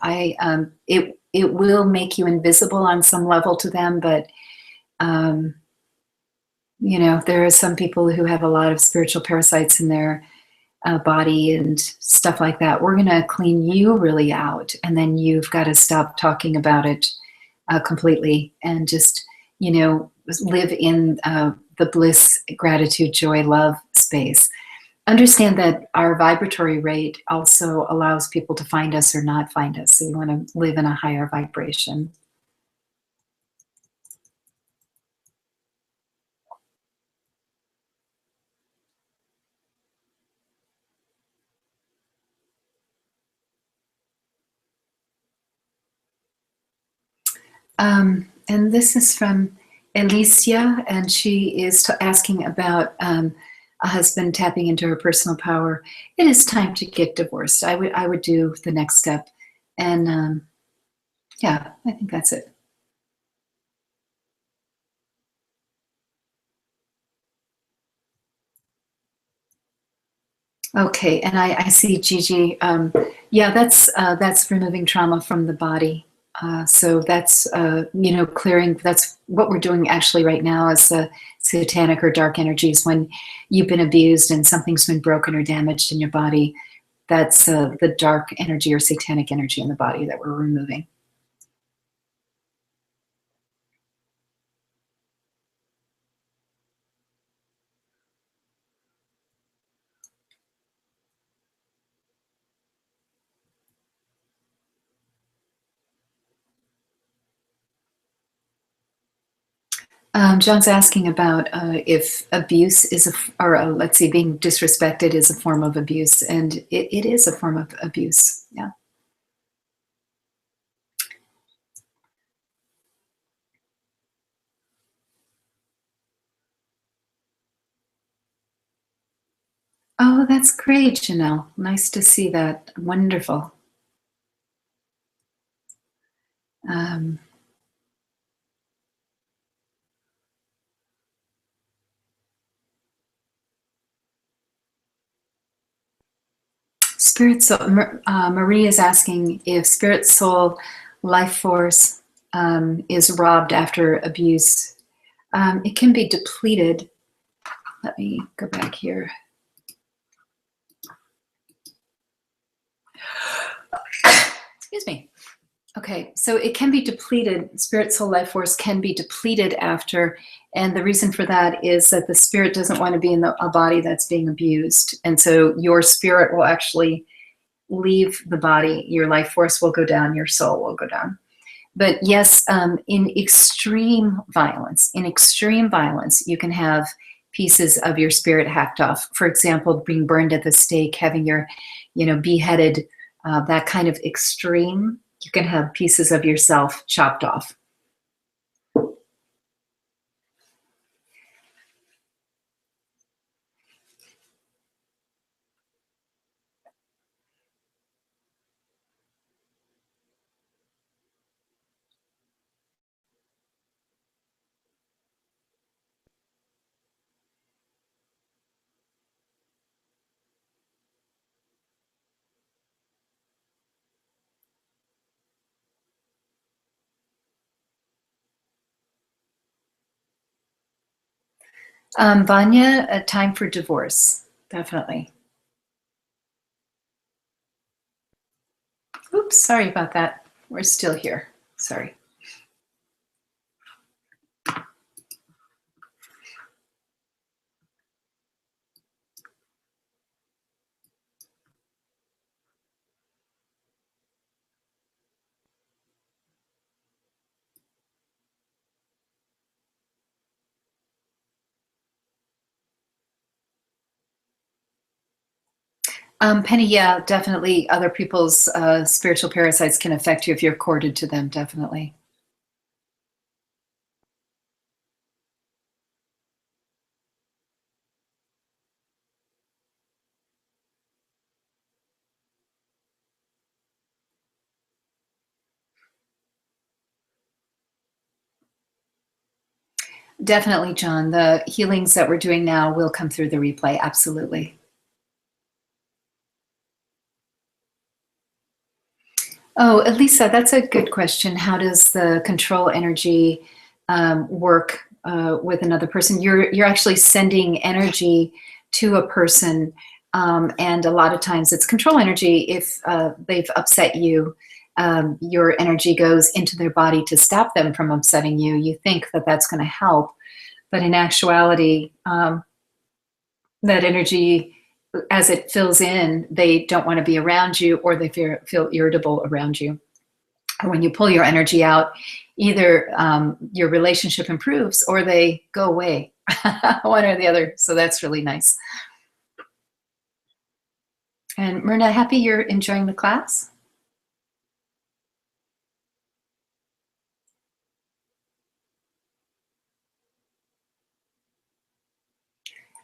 It will make you invisible on some level to them, but you know, there are some people who have a lot of spiritual parasites in their body and stuff like that. We're going to clean you really out, and then you've got to stop talking about it completely and just, you know, live in the bliss, gratitude, joy, love space. Understand that our vibratory rate also allows people to find us or not find us. So you want to live in a higher vibration. And this is from Alicia, and she is asking about a husband tapping into her personal power. It is time to get divorced. I would do the next step, and yeah, I think that's it. Okay, and I see Gigi. Yeah, that's removing trauma from the body. So that's you know, clearing. That's what we're doing actually right now is satanic or dark energies. When you've been abused and something's been broken or damaged in your body, that's the dark energy or satanic energy in the body that we're removing. John's asking about if abuse is or let's see, being disrespected is a form of abuse, and it is a form of abuse. Yeah. Oh, that's great, Janelle. Nice to see that. Wonderful. Um, Spirit Soul, Marie is asking if Spirit Soul life force is robbed after abuse. It can be depleted. Let me go back here. Excuse me. Okay, so it can be depleted. Spirit, soul, life force can be depleted after, and the reason for that is that the spirit doesn't want to be in a body that's being abused, and so your spirit will actually leave the body. Your life force will go down. Your soul will go down. But yes, in extreme violence, you can have pieces of your spirit hacked off. For example, being burned at the stake, having your, beheaded, that kind of extreme, you can have pieces of yourself chopped off. Vanya, a time for divorce, definitely. Oops, sorry about that. We're still here. Sorry. Penny, yeah, definitely. Other people's spiritual parasites can affect you if you're corded to them, definitely. Definitely, John. The healings that we're doing now will come through the replay. Absolutely. Oh, Elisa, that's a good question. How does the control energy work with another person? You're actually sending energy to a person, and a lot of times it's control energy. If they've upset you, your energy goes into their body to stop them from upsetting you. You think that that's going to help, but in actuality, that energy, as it fills in, they don't want to be around you, or they feel irritable around you. And when you pull your energy out, either your relationship improves or they go away, one or the other. So that's really nice. And Myrna, happy you're enjoying the class?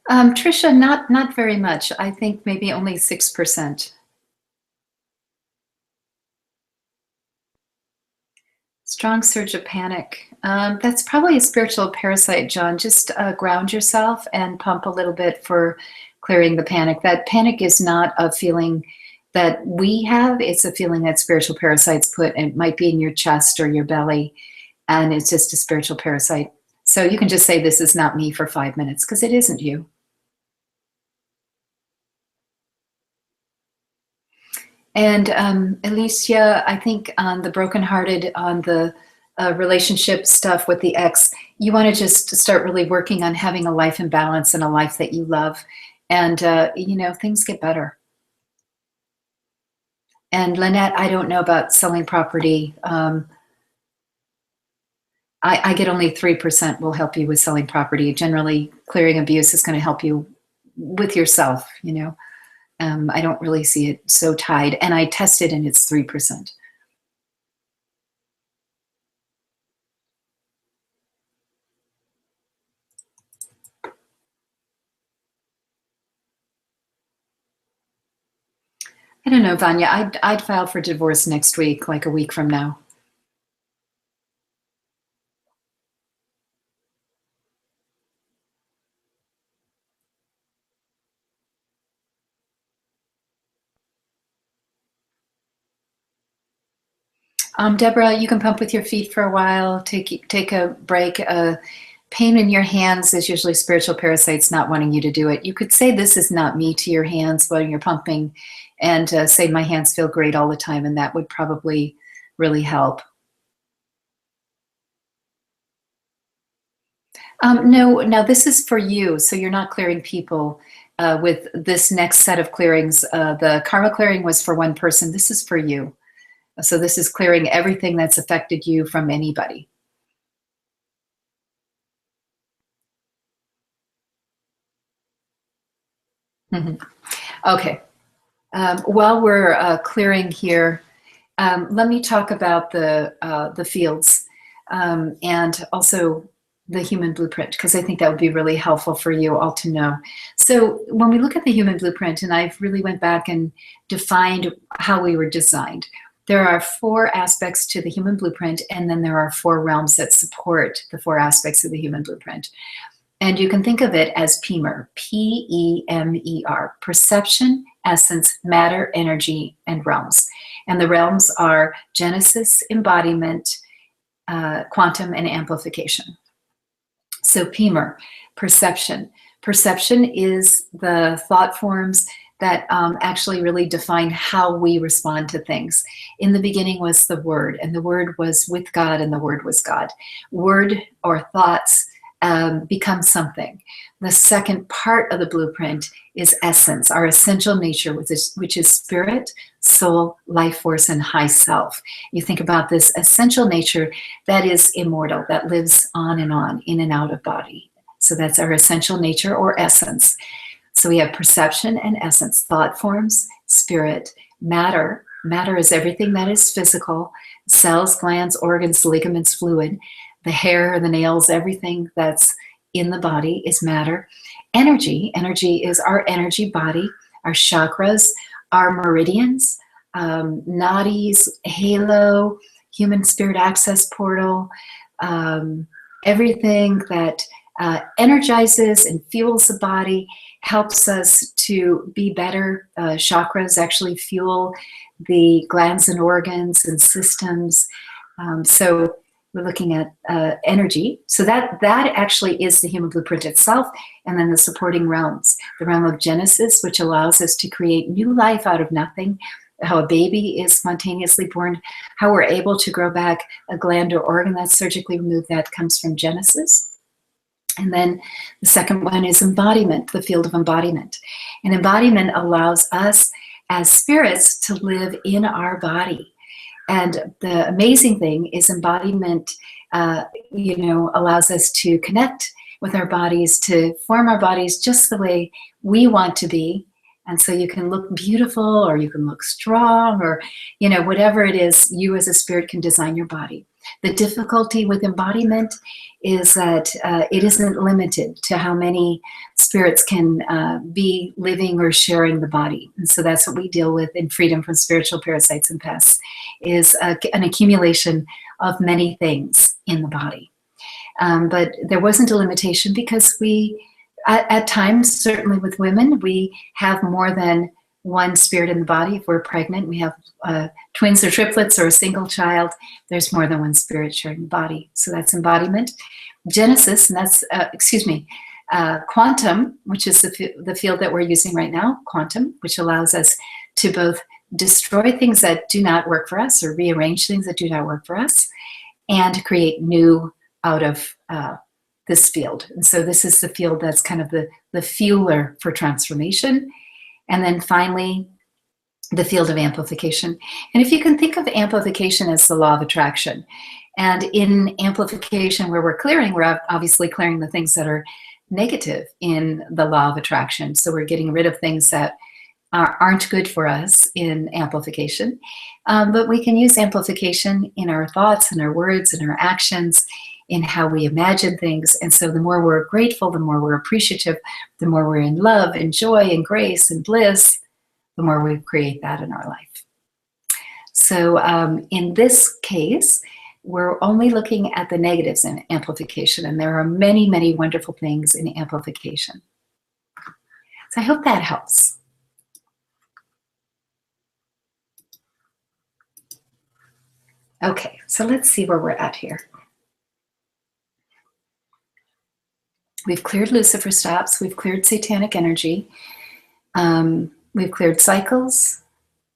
Trisha, not very much. I think maybe only 6%. Strong surge of panic. That's probably a spiritual parasite, John. Just ground yourself and pump a little bit for clearing the panic. That panic is not a feeling that we have. It's a feeling that spiritual parasites put. It might be in your chest or your belly, and it's just a spiritual parasite. So you can just say, this is not me for 5 minutes, because it isn't you. And Alicia, I think on the brokenhearted, on the relationship stuff with the ex, you want to just start really working on having a life in balance and a life that you love. And, things get better. And Lynette, I don't know about selling property. I get only 3% will help you with selling property. Generally, clearing abuse is going to help you with yourself, I don't really see it so tied. And I tested and it's 3%. I don't know, Vanya. I'd file for divorce next week, like a week from now. Deborah, you can pump with your feet for a while. Take a break. Pain in your hands is usually spiritual parasites not wanting you to do it. You could say, this is not me, to your hands when you're pumping, and say, my hands feel great all the time, and that would probably really help. No, now this is for you, so you're not clearing people with this next set of clearings. The karma clearing was for one person. This is for you. So this is clearing everything that's affected you from anybody. Okay. While we're clearing here, let me talk about the fields and also the human blueprint, because I think that would be really helpful for you all to know. So when we look at the human blueprint, and I've really went back and defined how we were designed, there are 4 aspects to the human blueprint, and then there are 4 realms that support the 4 aspects of the human blueprint. And you can think of it as PEMER, P-E-M-E-R, perception, essence, matter, energy, and realms. And the realms are Genesis, embodiment, quantum, and amplification. So PEMER, perception. Perception is the thought forms that actually really define how we respond to things. In the beginning was the Word, and the Word was with God, and the Word was God. Word or thoughts become something. The second part of the blueprint is essence, our essential nature, which is spirit, soul, life force, and high self. You think about this essential nature that is immortal, that lives on, in and out of body. So that's our essential nature or essence. So we have perception and essence, thought forms, spirit, matter. Matter is everything that is physical, cells, glands, organs, ligaments, fluid. The hair, the nails, everything that's in the body is matter. Energy is our energy body, our chakras, our meridians, nadis, halo, human spirit access portal, everything that energizes and fuels the body, helps us to be better. Chakras actually fuel the glands and organs and systems. So we're looking at energy. So that actually is the human blueprint itself. And then the supporting realms, the realm of Genesis, which allows us to create new life out of nothing, how a baby is spontaneously born, how we're able to grow back a gland or organ that's surgically removed, that comes from Genesis. And then the second one is embodiment, the field of embodiment. And embodiment allows us as spirits to live in our body. And the amazing thing is embodiment, allows us to connect with our bodies, to form our bodies just the way we want to be. And so you can look beautiful, or you can look strong, or, whatever it is, you as a spirit can design your body. The difficulty with embodiment is that it isn't limited to how many spirits can be living or sharing the body. And so that's what we deal with in Freedom from Spiritual Parasites and Pests, is an accumulation of many things in the body. But there wasn't a limitation, because we, at times, certainly with women, we have more than one spirit in the body. If we're pregnant, we have twins or triplets or a single child, there's more than one spirit sharing the body. So that's embodiment. Genesis, and that's, quantum, which is the field that we're using right now, quantum, which allows us to both destroy things that do not work for us, or rearrange things that do not work for us, and create new out of this field. And so this is the field that's kind of the fueler for transformation. And then finally, the field of amplification. And if you can think of amplification as the law of attraction, and in amplification, where we're obviously clearing the things that are negative in the law of attraction. So we're getting rid of things that aren't good for us in amplification. But we can use amplification in our thoughts and our words and our actions, in how we imagine things. And so the more we're grateful, the more we're appreciative, the more we're in love and joy and grace and bliss, the more we create that in our life. So in this case, we're only looking at the negatives in amplification, and there are many, many wonderful things in amplification. So I hope that helps. Okay, so let's see where we're at here. We've cleared Lucifer stops. We've cleared satanic energy. We've cleared cycles.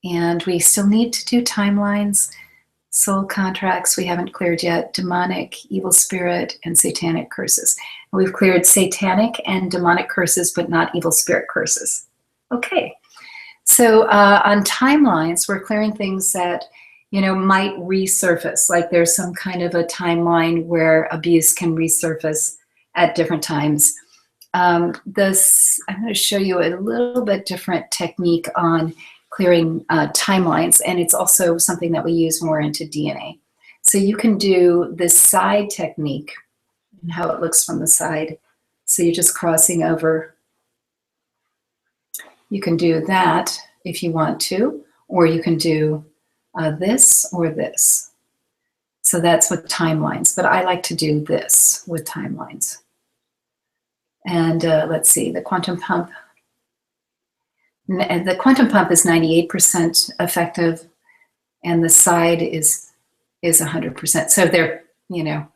And we still need to do timelines, soul contracts we haven't cleared yet, demonic, evil spirit, and satanic curses. And we've cleared satanic and demonic curses, but not evil spirit curses. Okay. So on timelines, we're clearing things that, you know, might resurface. Like there's some kind of a timeline where abuse can resurface at different times. I'm going to show you a little bit different technique on clearing timelines, and it's also something that we use more into DNA. So you can do this side technique and how it looks from the side. So you're just crossing over. You can do that if you want to, or you can do this or this. So that's with timelines, but I like to do this with timelines. And let's see, the quantum pump. The quantum pump is 98% effective, and the side is 100%. So they're, you know,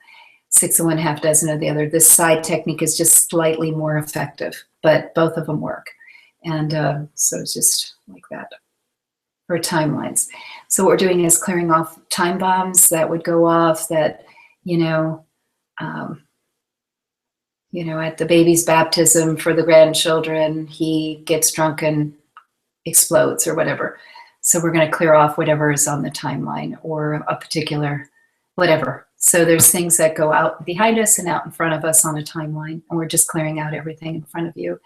6 of one, half dozen of the other. This side technique is just slightly more effective, but both of them work. And so it's just like that for timelines. So what we're doing is clearing off time bombs that would go off that, you know, at the baby's baptism for the grandchildren, he gets drunk and explodes or whatever. So we're going to clear off whatever is on the timeline or a particular whatever. So there's things that go out behind us and out in front of us on a timeline, and we're just clearing out everything in front of you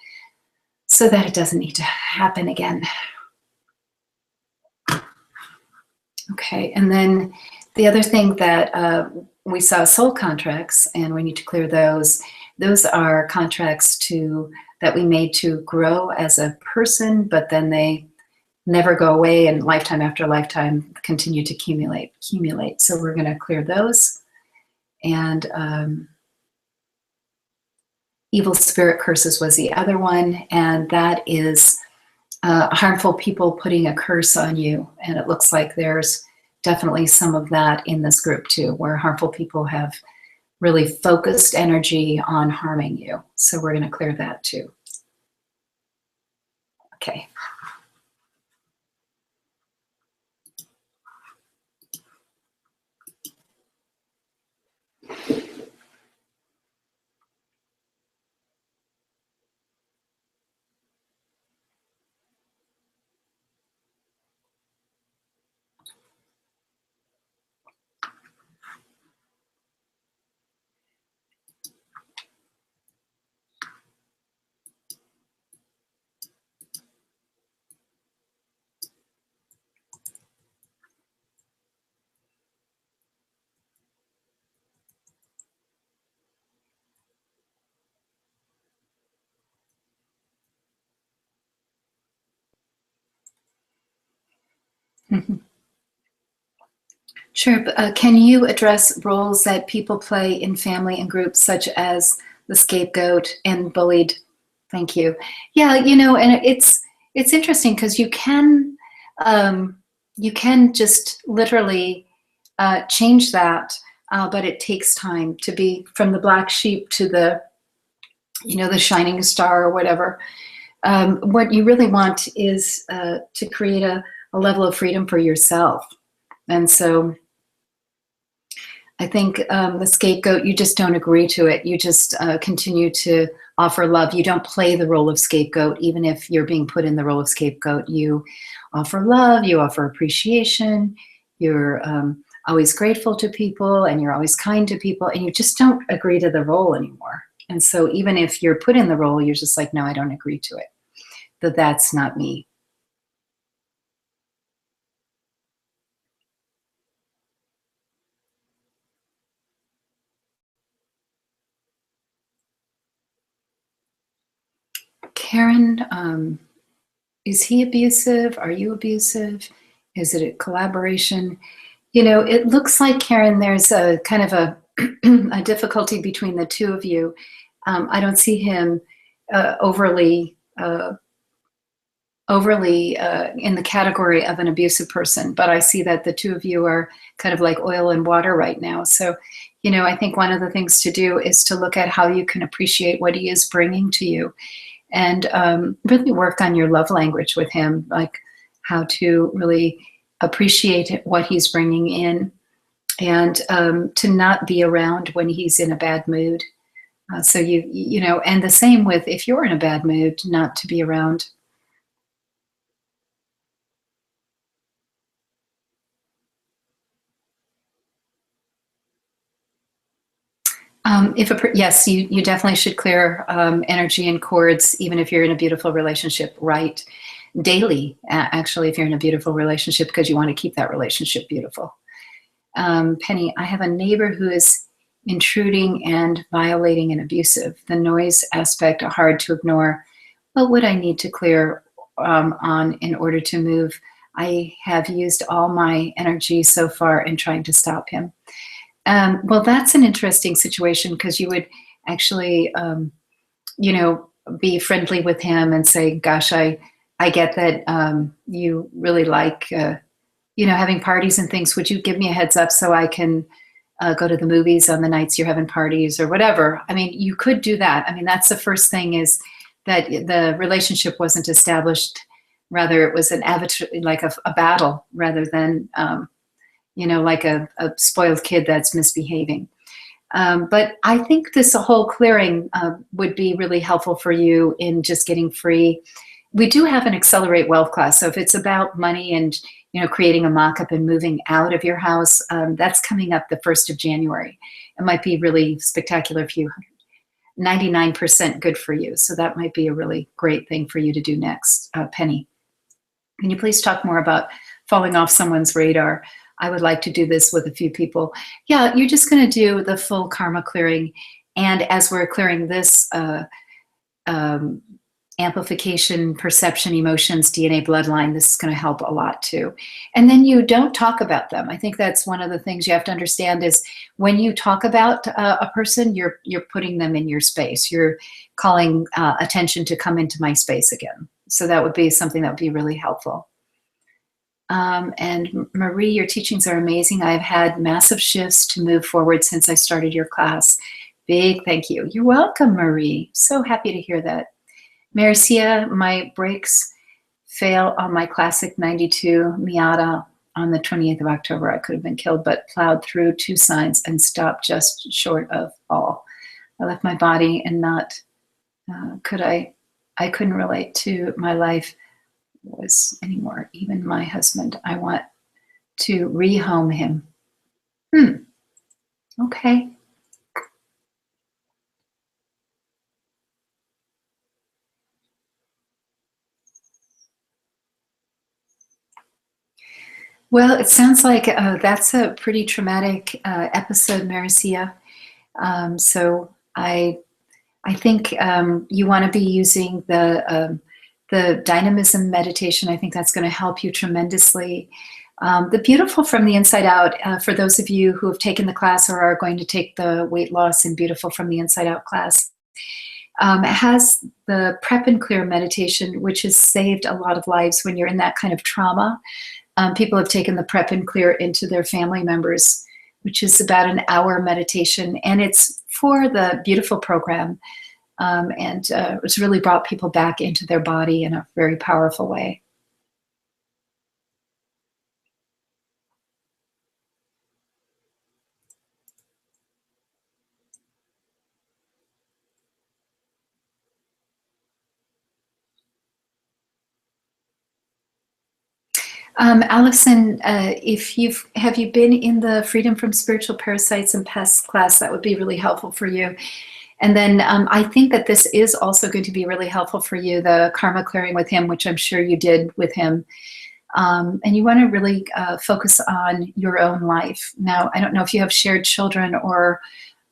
so that it doesn't need to happen again. Okay, and then the other thing that we saw soul contracts, and we need to clear those. Those are contracts that we made to grow as a person, but then they never go away and lifetime after lifetime continue to accumulate. So we're going to clear those. And evil spirit curses was the other one, and that is harmful people putting a curse on you. And it looks like there's definitely some of that in this group too, where harmful people have really focused energy on harming you. So we're going to clear that too. Okay. Mm-hmm. Sure. But, can you address roles that people play in family and groups, such as the scapegoat and bullied? Thank you. Yeah, you know, and it's interesting because you can just literally change that, but it takes time to be from the black sheep to the, you know, the shining star or whatever. What you really want is to create a level of freedom for yourself. And so I think the scapegoat, you just don't agree to it. You just continue to offer love. You don't play the role of scapegoat, even if you're being put in the role of scapegoat. You offer love, you offer appreciation, you're always grateful to people, and you're always kind to people, and you just don't agree to the role anymore. And so even if you're put in the role, you're just like, no, I don't agree to it. That's not me. Karen, is he abusive? Are you abusive? Is it a collaboration? You know, it looks like, Karen, there's a kind of a, a difficulty between the two of you. I don't see him overly overly in the category of an abusive person, but I see that the two of you are kind of like oil and water right now. So, I think one of the things to do is to look at how you can appreciate what he is bringing to you, and really work on your love language with him, like how to really appreciate what he's bringing in, and to not be around when he's in a bad mood. So and the same with if you're in a bad mood, not to be around. Yes, you definitely should clear energy and cords, even if you're in a beautiful relationship, right? Daily, actually, if you're in a beautiful relationship, because you want to keep that relationship beautiful. Penny, I have a neighbor who is intruding and violating and abusive. The noise aspect are hard to ignore. What would I need to clear on in order to move? I have used all my energy so far in trying to stop him. Well, that's an interesting situation, because you would actually, be friendly with him and say, "Gosh, I get that you really like, having parties and things. Would you give me a heads up so I can go to the movies on the nights you're having parties or whatever?" I mean, you could do that. I mean, that's the first thing, is that the relationship wasn't established. Rather, it was an avatar, like a battle, rather than like a spoiled kid that's misbehaving. But I think this whole clearing would be really helpful for you in just getting free. We do have an Accelerate Wealth class. So if it's about money and creating a mock-up and moving out of your house, that's coming up the 1st of January. It might be really spectacular for you. 99% good for you. So that might be a really great thing for you to do next. Penny, can you please talk more about falling off someone's radar? I would like to do this with a few people. Yeah, you're just going to do the full karma clearing. And as we're clearing this amplification, perception, emotions, DNA bloodline, this is going to help a lot too. And then you don't talk about them. I think that's one of the things you have to understand, is when you talk about a person, you're putting them in your space. You're calling attention to come into my space again. So that would be something that would be really helpful. And Marie, your teachings are amazing. I've had massive shifts to move forward since I started your class. Big thank you. You're welcome, Marie. So happy to hear that. Maricia, my brakes fail on my classic 92 Miata on the 28th of October. I could have been killed, but plowed through 2 signs and stopped just short of all. I left my body and not, I couldn't relate to my life was anymore. Even my husband, I want to rehome him. Okay. Well, it sounds like that's a pretty traumatic episode, Maricia. So I think you want to be using the dynamism meditation. I think that's going to help you tremendously. The Beautiful from the Inside Out, for those of you who have taken the class or are going to take the weight loss and Beautiful from the Inside Out class, has the prep and clear meditation, which has saved a lot of lives when you're in that kind of trauma. People have taken the prep and clear into their family members, which is about an hour meditation, and it's for the Beautiful program. And it's really brought people back into their body in a very powerful way. Allison, have you been in the Freedom from Spiritual Parasites and Pests class? That would be really helpful for you. And then I think that this is also going to be really helpful for you, the karma clearing with him, which I'm sure you did with him. And you want to really focus on your own life. Now, I don't know if you have shared children or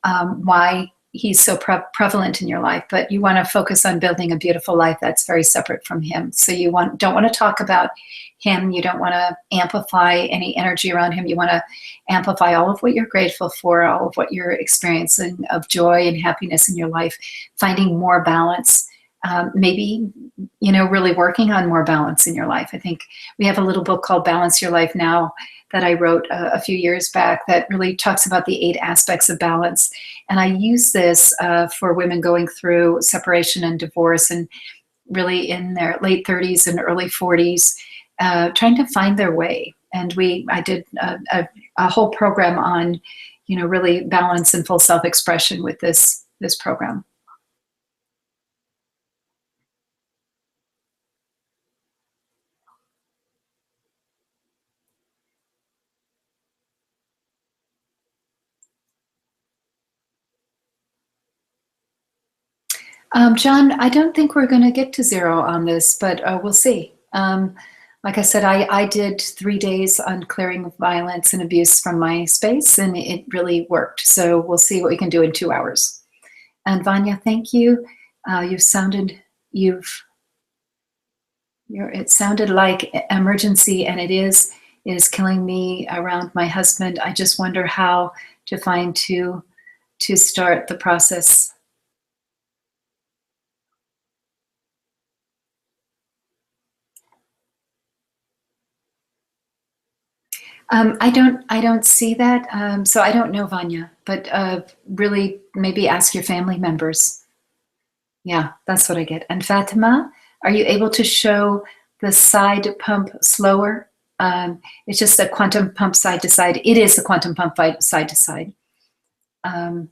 why he's so prevalent in your life, but you want to focus on building a beautiful life that's very separate from him. So you don't want to talk about him. You don't want to amplify any energy around him. You want to amplify all of what you're grateful for, all of what you're experiencing of joy and happiness in your life, finding more balance, maybe, really working on more balance in your life. I think we have a little book called Balance Your Life Now that I wrote a few years back that really talks about the 8 aspects of balance. And I use this for women going through separation and divorce and really in their late 30s and early 40s, trying to find their way. And I did a whole program on, really balance and full self-expression with this program. John, I don't think we're going to get to 0 on this, but we'll see. Like I said, I did 3 days on clearing violence and abuse from my space, and it really worked. So we'll see what we can do in 2 hours. And Vanya, thank you. It sounded like emergency, and it is killing me around my husband. I just wonder how to find to start the process. I don't see that. So I don't know, Vanya, but really maybe ask your family members. Yeah, that's what I get. And Fatima, are you able to show the side pump slower? It's just a quantum pump side to side. It is a quantum pump side to side.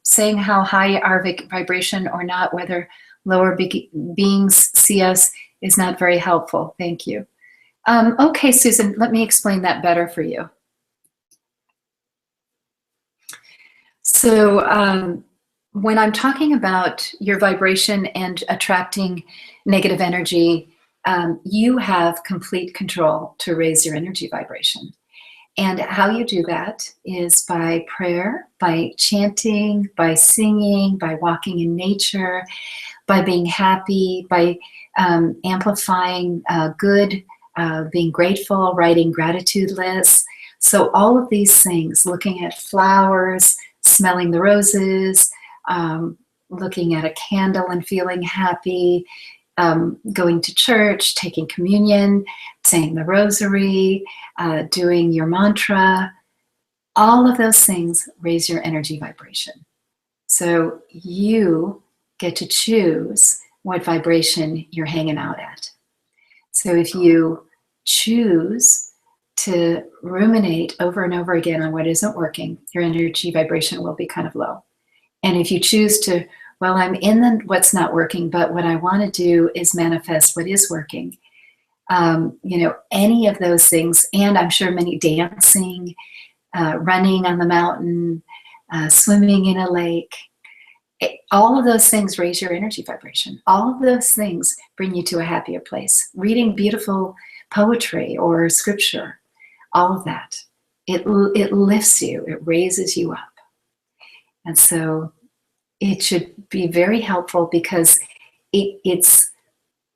Saying how high our vibration or not, whether lower beings see us, is not very helpful. Thank you. Okay, Susan, let me explain that better for you. So when I'm talking about your vibration and attracting negative energy, you have complete control to raise your energy vibration. And how you do that is by prayer, by chanting, by singing, by walking in nature, by being happy, by amplifying good, being grateful, writing gratitude lists. So all of these things, looking at flowers, smelling the roses, looking at a candle and feeling happy, going to church, taking communion, saying the rosary, doing your mantra, all of those things raise your energy vibration. So you get to choose what vibration you're hanging out at. So if you choose to ruminate over and over again on what isn't working, your energy vibration will be kind of low. And if you choose to, well, I'm in what's not working, but what I want to do is manifest what is working. Any of those things, and I'm sure many dancing, running on the mountain, swimming in a lake, all of those things raise your energy vibration. All of those things bring you to a happier place. Reading beautiful poetry or scripture, all of that, it lifts you, it raises you up. And so it should be very helpful because it's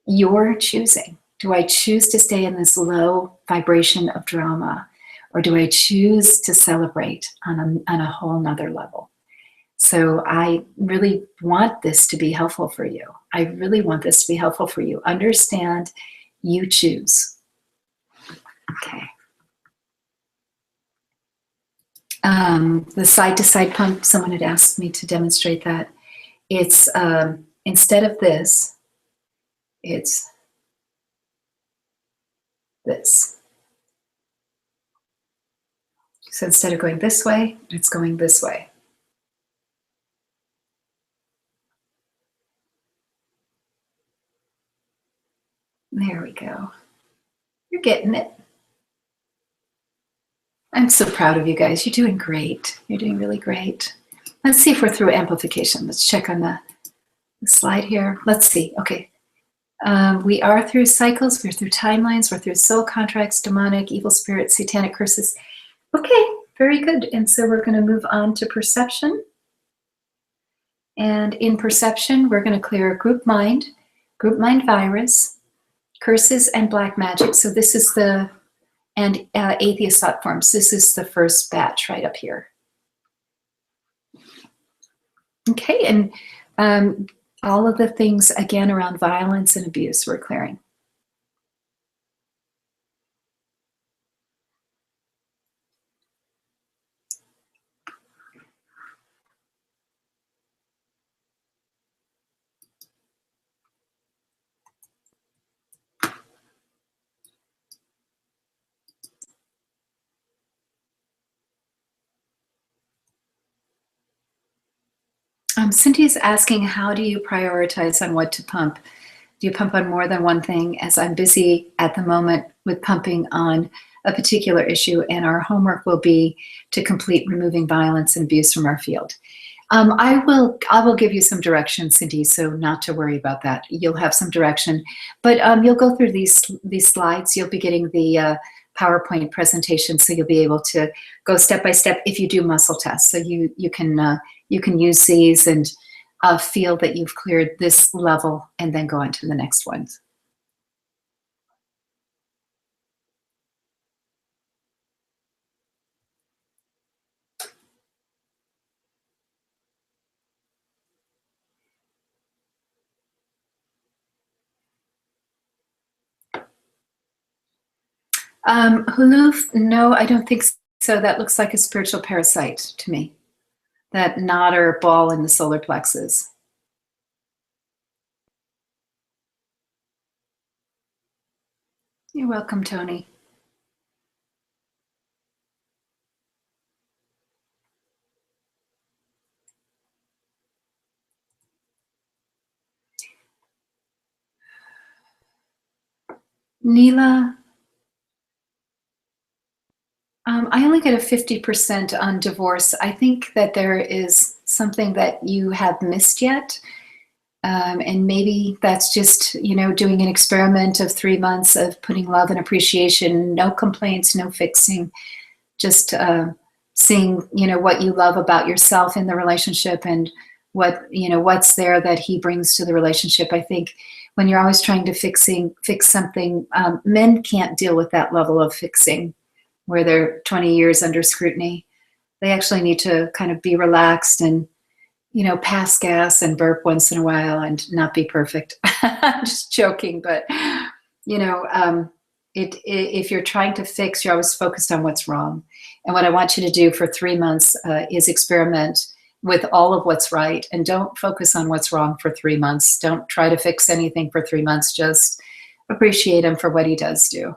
your choosing. Do I choose to stay in this low vibration of drama, or do I choose to celebrate on a whole nother level? So I really want this to be helpful for you. I really want this to be helpful for you. Understand, you choose. Okay. The side-to-side pump, someone had asked me to demonstrate that. It's, instead of this, it's this. So instead of going this way, it's going this way. There we go. You're getting it. I'm so proud of you guys. You're doing great. You're doing really great. Let's see if we're through amplification. Let's check on the slide here. Let's see. Okay. We are through cycles. We're through timelines. We're through soul contracts, demonic, evil spirits, satanic curses. Okay, very good. And so we're going to move on to perception. And in perception, we're going to clear group mind virus, curses, and black magic. So this is and atheist thought forms. This is the first batch right up here. Okay, and All of the things, again, around violence and abuse, we're clearing. Cindy's asking, how do you prioritize on what to pump? Do you pump on more than one thing? As I'm busy at the moment with pumping on a particular issue, and our homework will be to complete removing violence and abuse from our field. I will give you some direction, Cindy, so not to worry about that. You'll have some direction, but you'll go through these slides. You'll be getting the PowerPoint presentation, so you'll be able to go step by step if you do muscle tests. So you can use these and feel that you've cleared this level, and then go on to the next ones. Huluf, no, I don't think so. That looks like a spiritual parasite to me. That knot or ball in the solar plexus. You're welcome, Tony. Neela, I only get a 50% on divorce. I think that there is something that you have missed yet. And maybe that's just, doing an experiment of 3 months of putting love and appreciation, no complaints, no fixing, just seeing, what you love about yourself in the relationship, and what's there that he brings to the relationship. I think when you're always trying to fix something, men can't deal with that level of fixing where they're 20 years under scrutiny. They actually need to kind of be relaxed and, pass gas and burp once in a while and not be perfect. I'm just joking, but, if you're trying to fix, you're always focused on what's wrong. And what I want you to do for 3 months is experiment with all of what's right, and don't focus on what's wrong for 3 months. Don't try to fix anything for 3 months. Just appreciate him for what he does do.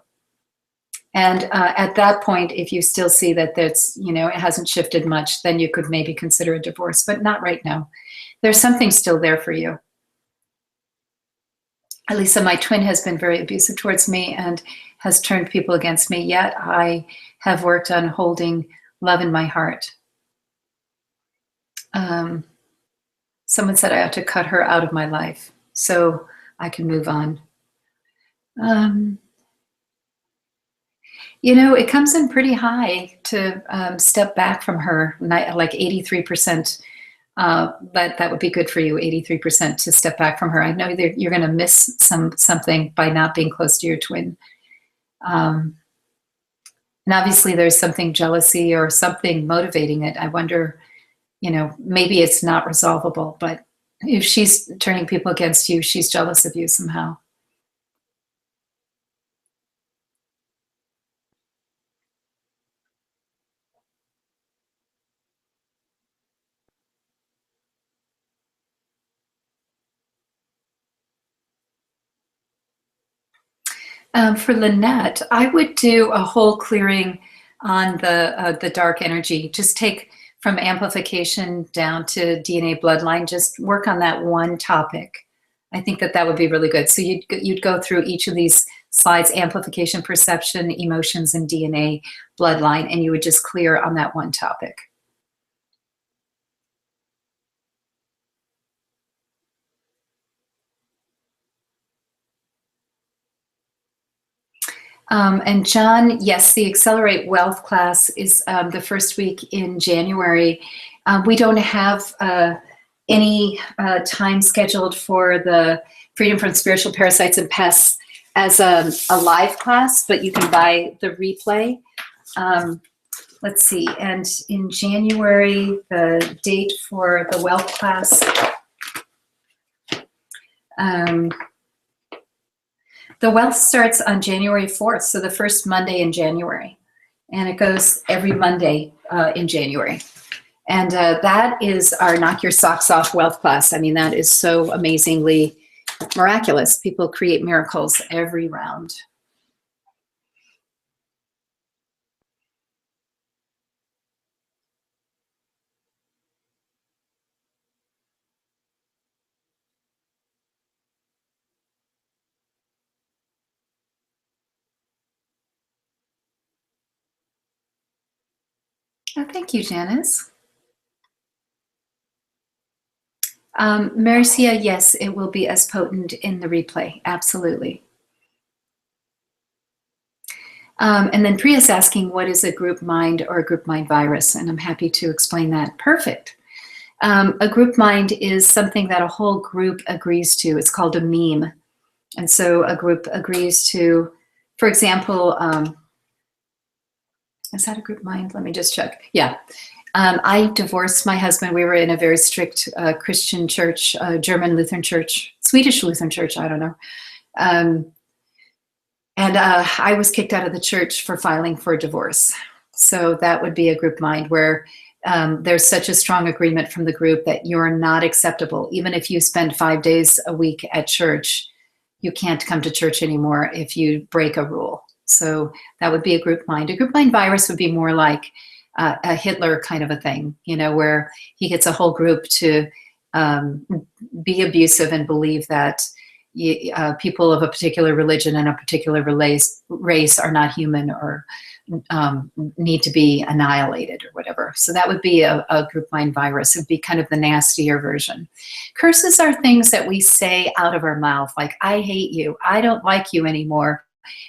And at that point, if you still see that that's, it hasn't shifted much, then you could maybe consider a divorce, but not right now. There's something still there for you. Elisa, my twin has been very abusive towards me and has turned people against me, yet I have worked on holding love in my heart. Someone said I ought to cut her out of my life so I can move on. It comes in pretty high to step back from her, like 83%. That would be good for you, 83% to step back from her. I know that you're going to miss something by not being close to your twin. And obviously there's something, jealousy or something motivating it. I wonder, maybe it's not resolvable, but if she's turning people against you, she's jealous of you somehow. For Lynette, I would do a whole clearing on the dark energy. Just take from amplification down to DNA bloodline. Just work on that one topic. I think that would be really good. So you'd go through each of these slides: amplification, perception, emotions, and DNA bloodline, and you would just clear on that one topic. And John, yes, the Accelerate Wealth class is the first week in January. We don't have any time scheduled for the Freedom from Spiritual Parasites and Pests as a live class, but you can buy the replay. Let's see, and in January, the date for the wealth class Um, the wealth starts on January 4th, so the first Monday in January. And it goes every Monday in January. And that is our Knock Your Socks Off wealth class. I mean, that is so amazingly miraculous. People create miracles every round. Oh, thank you, Janice. Marcia, yes, it will be as potent in the replay. Absolutely. And then Priya's asking, what is a group mind or a group mind virus? And I'm happy to explain that. Perfect. A group mind is something that a whole group agrees to. It's called a meme. And so a group agrees to, for example, is that a group mind? Let me just check. Yeah. I divorced my husband. We were in a very strict Christian church, German Lutheran church, Swedish Lutheran church, I don't know. And I was kicked out of the church for filing for divorce. So that would be a group mind where there's such a strong agreement from the group that you're not acceptable. Even if you spend 5 days a week at church, you can't come to church anymore if you break a rule. So that would be a group mind. A group mind virus would be more like a Hitler kind of a thing, you know, where he gets a whole group to be abusive and believe that people of a particular religion and a particular race are not human or need to be annihilated or whatever. So that would be a group mind virus. It would be kind of the nastier version. Curses are things that we say out of our mouth, like, I hate you, I don't like you anymore,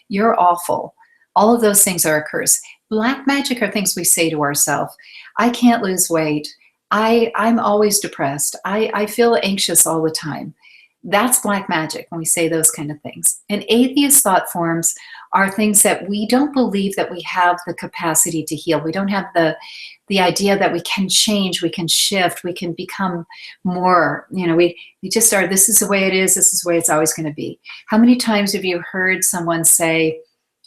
you're awful. All of those things are a curse. Black magic are things we say to ourselves. I can't lose weight. I'm always depressed. I feel anxious all the time. That's black magic when we say those kind of things. And atheist thought forms are things that we don't believe that we have the capacity to heal. We don't have the idea that we can change, we can shift, we can become more, you know, we just are, this is the way it is, this is the way it's always going to be. How many times have you heard someone say,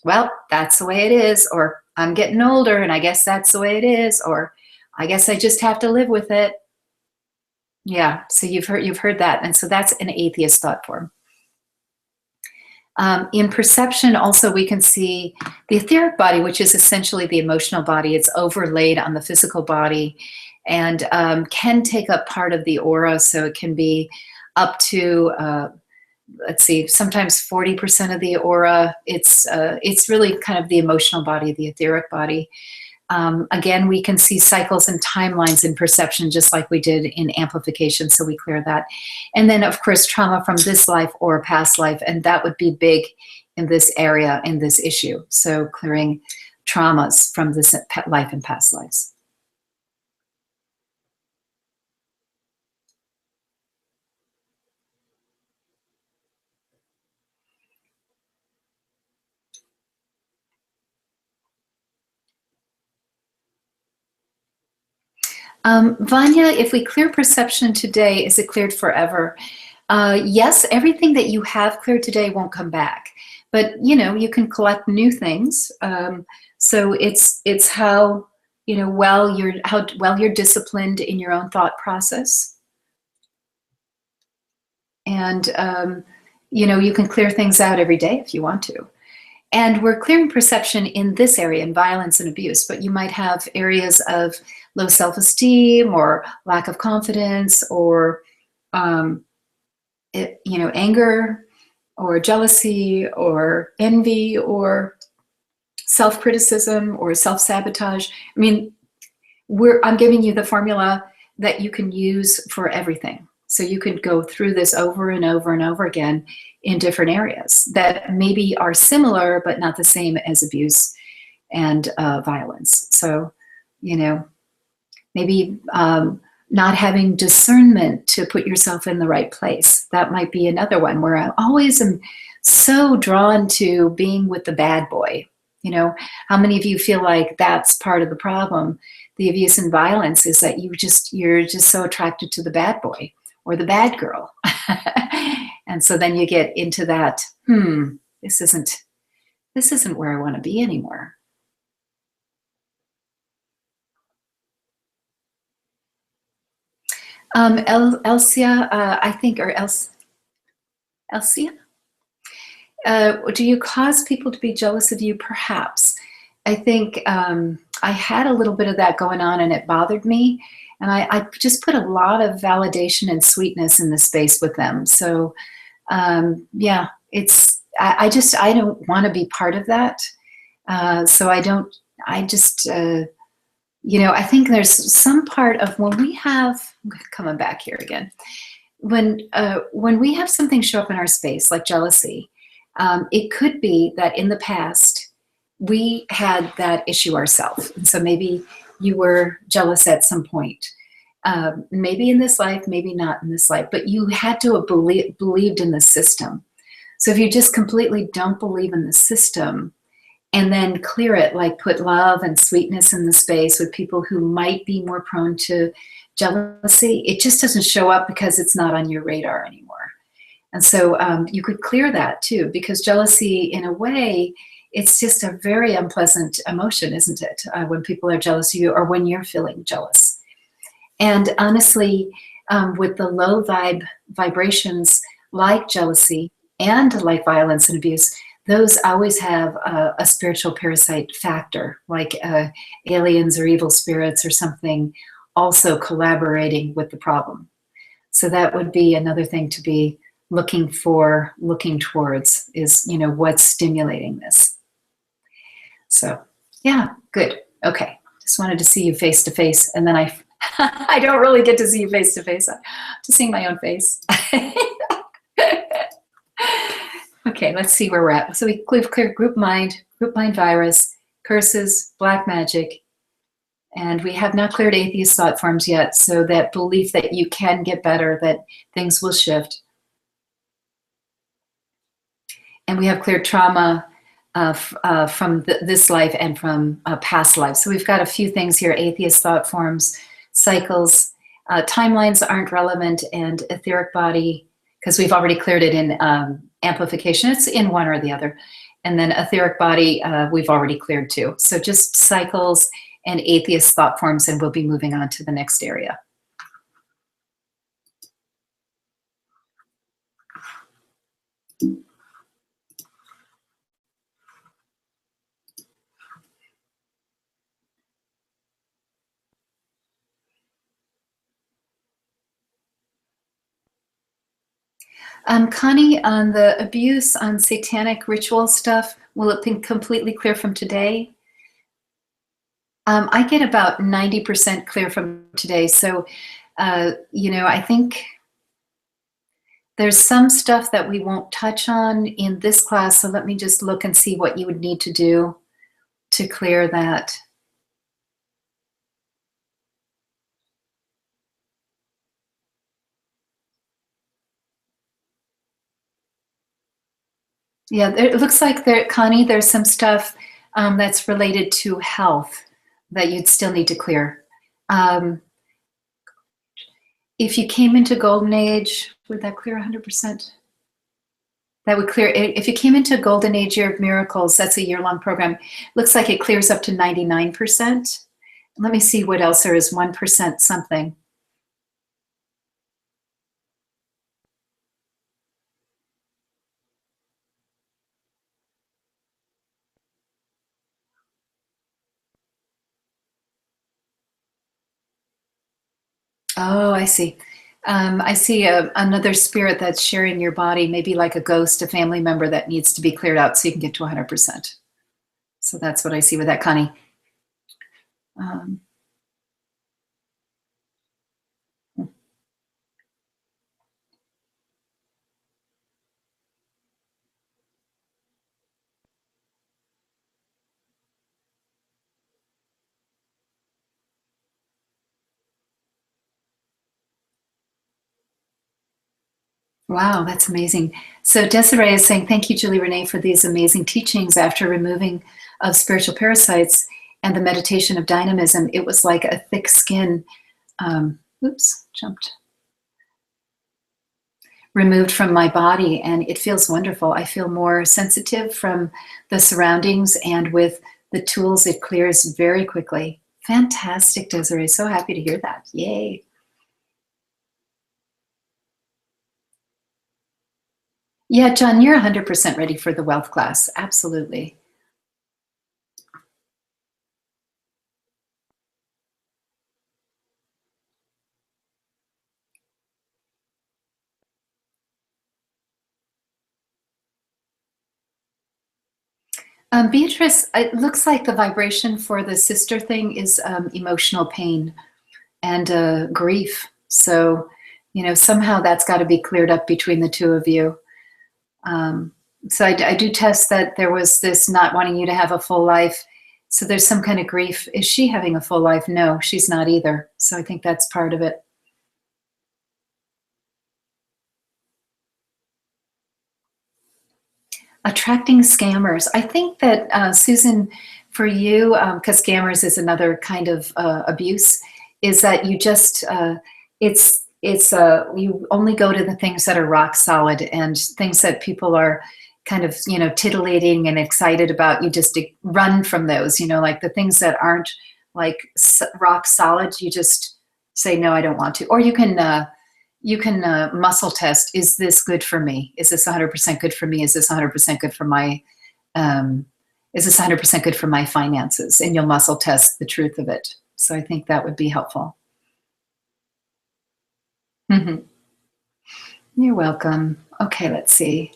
well, that's the way it is, or I'm getting older and I guess that's the way it is, or I guess I just have to live with it. Yeah, so you've heard that, and so that's an atheist thought form. In perception, also, we can see the etheric body, which is essentially the emotional body. It's overlaid on the physical body and can take up part of the aura, so it can be up to, let's see, sometimes 40% of the aura. It's really kind of the emotional body, the etheric body. Again, we can see cycles and timelines in perception, just like we did in amplification, so we clear that. And then, of course, trauma from this life or past life, and that would be big in this area, in this issue. So clearing traumas from this life and past lives. Vanya, if we clear perception today, is it cleared forever? Yes, everything that you have cleared today won't come back, but you know, you can collect new things. So it's how, you know, how well you're disciplined in your own thought process, and you know, you can clear things out every day if you want to. And we're clearing perception in this area, in violence and abuse, but you might have areas of low self-esteem or lack of confidence or, you know, anger or jealousy or envy or self-criticism or self-sabotage. I mean, I'm giving you the formula that you can use for everything. So you could go through this over and over and over again in different areas that maybe are similar, but not the same as abuse and violence. So, you know, maybe not having discernment to put yourself in the right place. That might be another one where I always am so drawn to being with the bad boy. You know, how many of you feel like that's part of the problem? The abuse and violence is that you're just so attracted to the bad boy or the bad girl. And so then you get into that, this isn't where I want to be anymore. Elsia, I think, or Elsia? Do you cause people to be jealous of you? Perhaps. I think I had a little bit of that going on and it bothered me. And I just put a lot of validation and sweetness in the space with them. So yeah, I don't want to be part of that. So I think there's some part of when we have, coming back here again, when we have something show up in our space like jealousy, it could be that in the past we had that issue ourselves. And so maybe you were jealous at some point. Maybe in this life, maybe not in this life, but you had to have believed in the system. So if you just completely don't believe in the system and then clear it, like put love and sweetness in the space with people who might be more prone to jealousy, it just doesn't show up because it's not on your radar anymore. And so you could clear that too, because jealousy, in a way, it's just a very unpleasant emotion, isn't it? When people are jealous of you or when you're feeling jealous. And honestly, with the low vibrations like jealousy and like violence and abuse, those always have a spiritual parasite factor, like aliens or evil spirits or something also collaborating with the problem. So that would be another thing to be looking towards is, what's stimulating this. So yeah, good. Okay. Just wanted to see you face to face. And then I don't really get to see you face to face. To see my own face. Okay, let's see where we're at. So we've cleared group mind virus, curses, black magic, and we have not cleared atheist thought forms yet. So that belief that you can get better, that things will shift. And we have cleared trauma from this life and from past lives. So we've got a few things here: atheist thought forms, cycles, timelines aren't relevant, and etheric body, because we've already cleared it in amplification. It's in one or the other. And then etheric body, we've already cleared too. So just cycles and atheist thought forms, and we'll be moving on to the next area. Connie, on the abuse, on satanic ritual stuff, will it be completely clear from today? I get about 90% clear from today. So, I think there's some stuff that we won't touch on in this class. So let me just look and see what you would need to do to clear that. Yeah, it looks like there, Connie, there's some stuff that's related to health that you'd still need to clear. If you came into Golden Age, would that clear 100%? That would clear, if you came into Golden Age Year of Miracles, that's a year-long program, looks like it clears up to 99%. Let me see what else there is, 1% something. Oh, I see. I see another spirit that's sharing your body, maybe like a ghost, a family member that needs to be cleared out so you can get to 100%. So that's what I see with that, Connie. Wow, that's amazing. So Desiree is saying, thank you, Julie Renee, for these amazing teachings after removing of spiritual parasites and the meditation of dynamism. It was like a thick skin. Oops, jumped. removed from my body, and it feels wonderful. I feel more sensitive from the surroundings, and with the tools, it clears very quickly. Fantastic, Desiree. So happy to hear that. Yay. Yeah, John, you're 100% ready for the wealth class. Absolutely. Beatrice, it looks like the vibration for the sister thing is emotional pain and grief. So, somehow that's got to be cleared up between the two of you. So I do test that there was this not wanting you to have a full life. So there's some kind of grief. Is she having a full life? No, she's not either. So I think that's part of it. Attracting scammers. I think that, Susan, for you, because scammers is another kind of abuse, is that you just, you only go to the things that are rock solid, and things that people are kind of, titillating and excited about. You just run from those, like the things that aren't like rock solid, you just say, no, I don't want to. Or you can muscle test. Is this good for me? Is this 100% good for me? Is this 100% good for my um, is this 100% good for my finances? And you'll muscle test the truth of it. So I think that would be helpful. Mhm. You're welcome. Okay, let's see.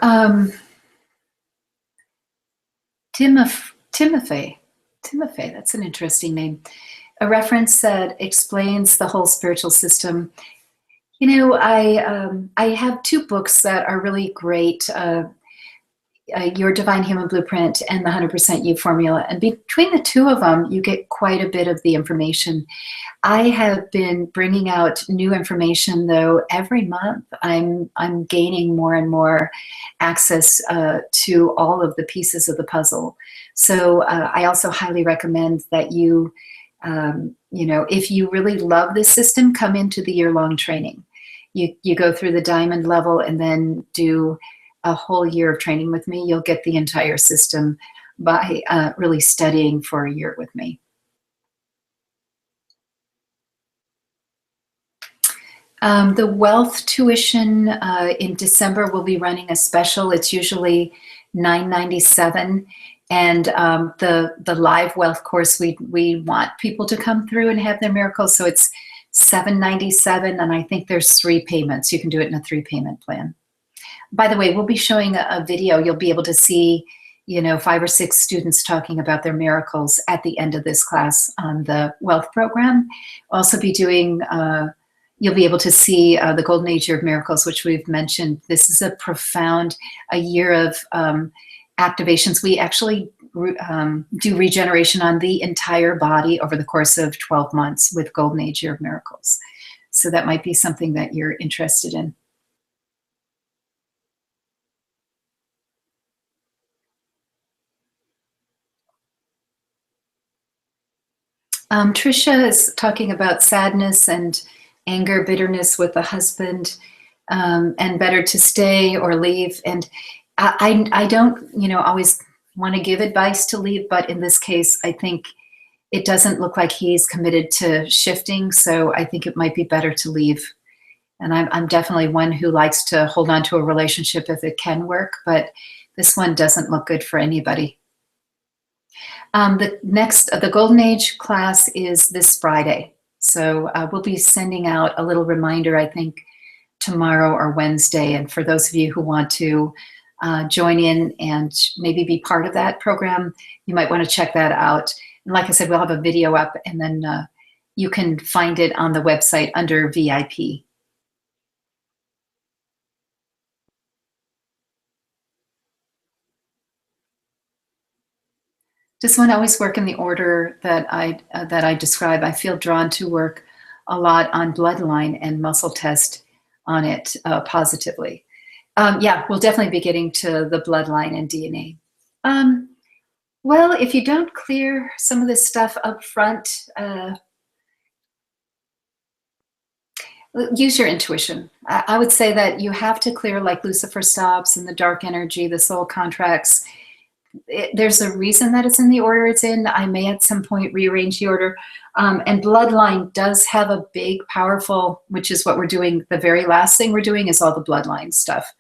Um, Timothy. Timothy, that's an interesting name. A reference that explains the whole spiritual system. I have two books that are really great. Your Divine Human Blueprint and the 100% You Formula. And between the two of them, you get quite a bit of the information. I have been bringing out new information, though, every month. I'm gaining more and more access to all of the pieces of the puzzle. So I also highly recommend that if you really love this system, come into the year-long training. You go through the diamond level and then do a whole year of training with me. You'll get the entire system by really studying for a year with me. The wealth tuition in December, we'll be running a special. It's usually $9.97, and the live wealth course, we want people to come through and have their miracles, so it's $7.97, and I think there's 3 payments. You can do it in a 3-payment plan. By the way, we'll be showing a video. You'll be able to see 5 or 6 students talking about their miracles at the end of this class on the wealth program. Also be doing you'll be able to see the Golden Age Year of Miracles, which we've mentioned. This is a year of activations. We actually do regeneration on the entire body over the course of 12 months with Golden Age Year of Miracles. So that might be something that you're interested in. Trisha is talking about sadness and anger, bitterness with the husband, and better to stay or leave. And I don't, always want to give advice to leave, but in this case, I think it doesn't look like he's committed to shifting. So I think it might be better to leave. And I'm definitely one who likes to hold on to a relationship if it can work, but this one doesn't look good for anybody. The Golden Age class is this Friday. So we'll be sending out a little reminder, I think, tomorrow or Wednesday. And for those of you who want to join in and maybe be part of that program, you might want to check that out. And like I said, we'll have a video up, and then you can find it on the website under VIP. Just want to always work in the order that I describe. I feel drawn to work a lot on bloodline and muscle test on it positively. Yeah, we'll definitely be getting to the bloodline and DNA. Well, if you don't clear some of this stuff up front, use your intuition. I would say that you have to clear like Lucifer stops and the dark energy, the soul contracts. There's a reason that it's in the order it's in. I may at some point rearrange the order. And bloodline does have a big, powerful, which is what we're doing. The very last thing we're doing is all the bloodline stuff.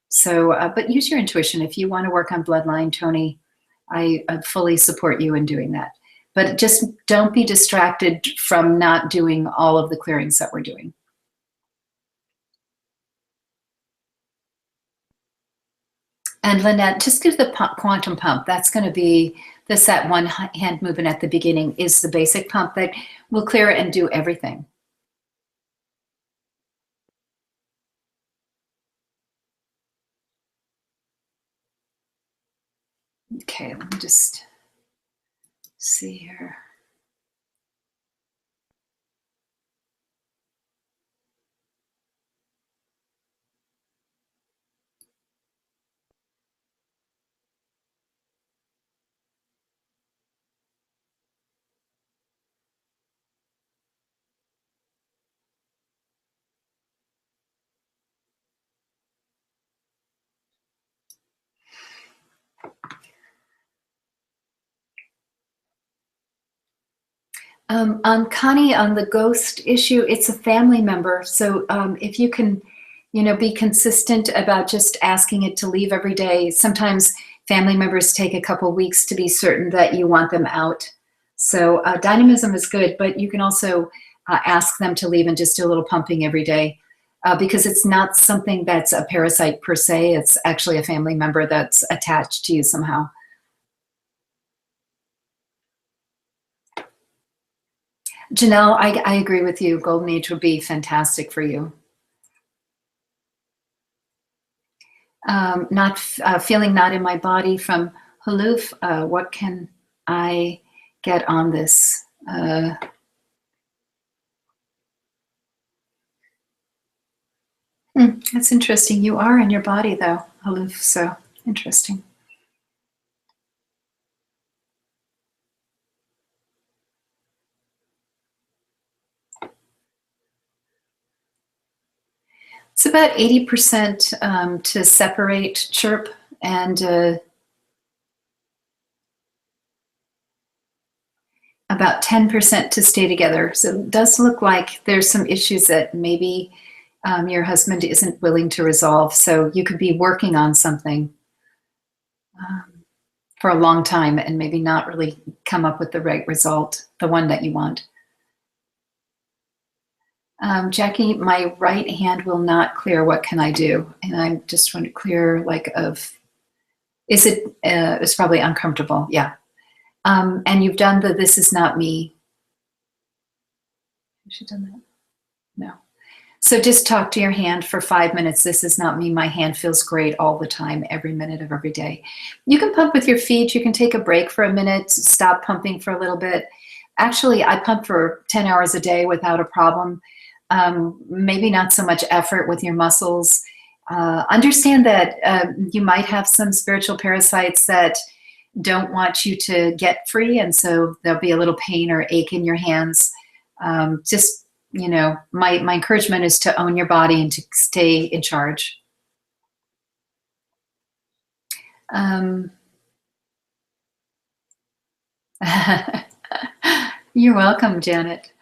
So, but use your intuition. If you want to work on bloodline, Tony, I fully support you in doing that. But just don't be distracted from not doing all of the clearings that we're doing. And Lynette, just give the quantum pump. That's going to be that one hand movement at the beginning is the basic pump that will clear and do everything. Okay, let me just see here. On Connie, on the ghost issue, it's a family member. So if you can, be consistent about just asking it to leave every day. Sometimes family members take a couple weeks to be certain that you want them out. So dynamism is good, but you can also ask them to leave and just do a little pumping every day because it's not something that's a parasite per se. It's actually a family member that's attached to you somehow. Janelle, I agree with you. Golden Age would be fantastic for you. Not feeling not in my body from Haluf. What can I get on this? That's interesting. You are in your body though, Haluf. So interesting. It's about 80% to separate chirp and about 10% to stay together. So it does look like there's some issues that maybe your husband isn't willing to resolve. So you could be working on something for a long time and maybe not really come up with the right result, the one that you want. Jackie, my right hand will not clear. What can I do? And I just want to clear it's probably uncomfortable. Yeah. And you've done the this is not me. Has she done that? No. So just talk to your hand for 5 minutes. This is not me. My hand feels great all the time, every minute of every day. You can pump with your feet. You can take a break for a minute, stop pumping for a little bit. Actually, I pump for 10 hours a day without a problem. Maybe not so much effort with your muscles. Understand that you might have some spiritual parasites that don't want you to get free, and so there'll be a little pain or ache in your hands. Just, my encouragement is to own your body and to stay in charge. You're welcome, Janet.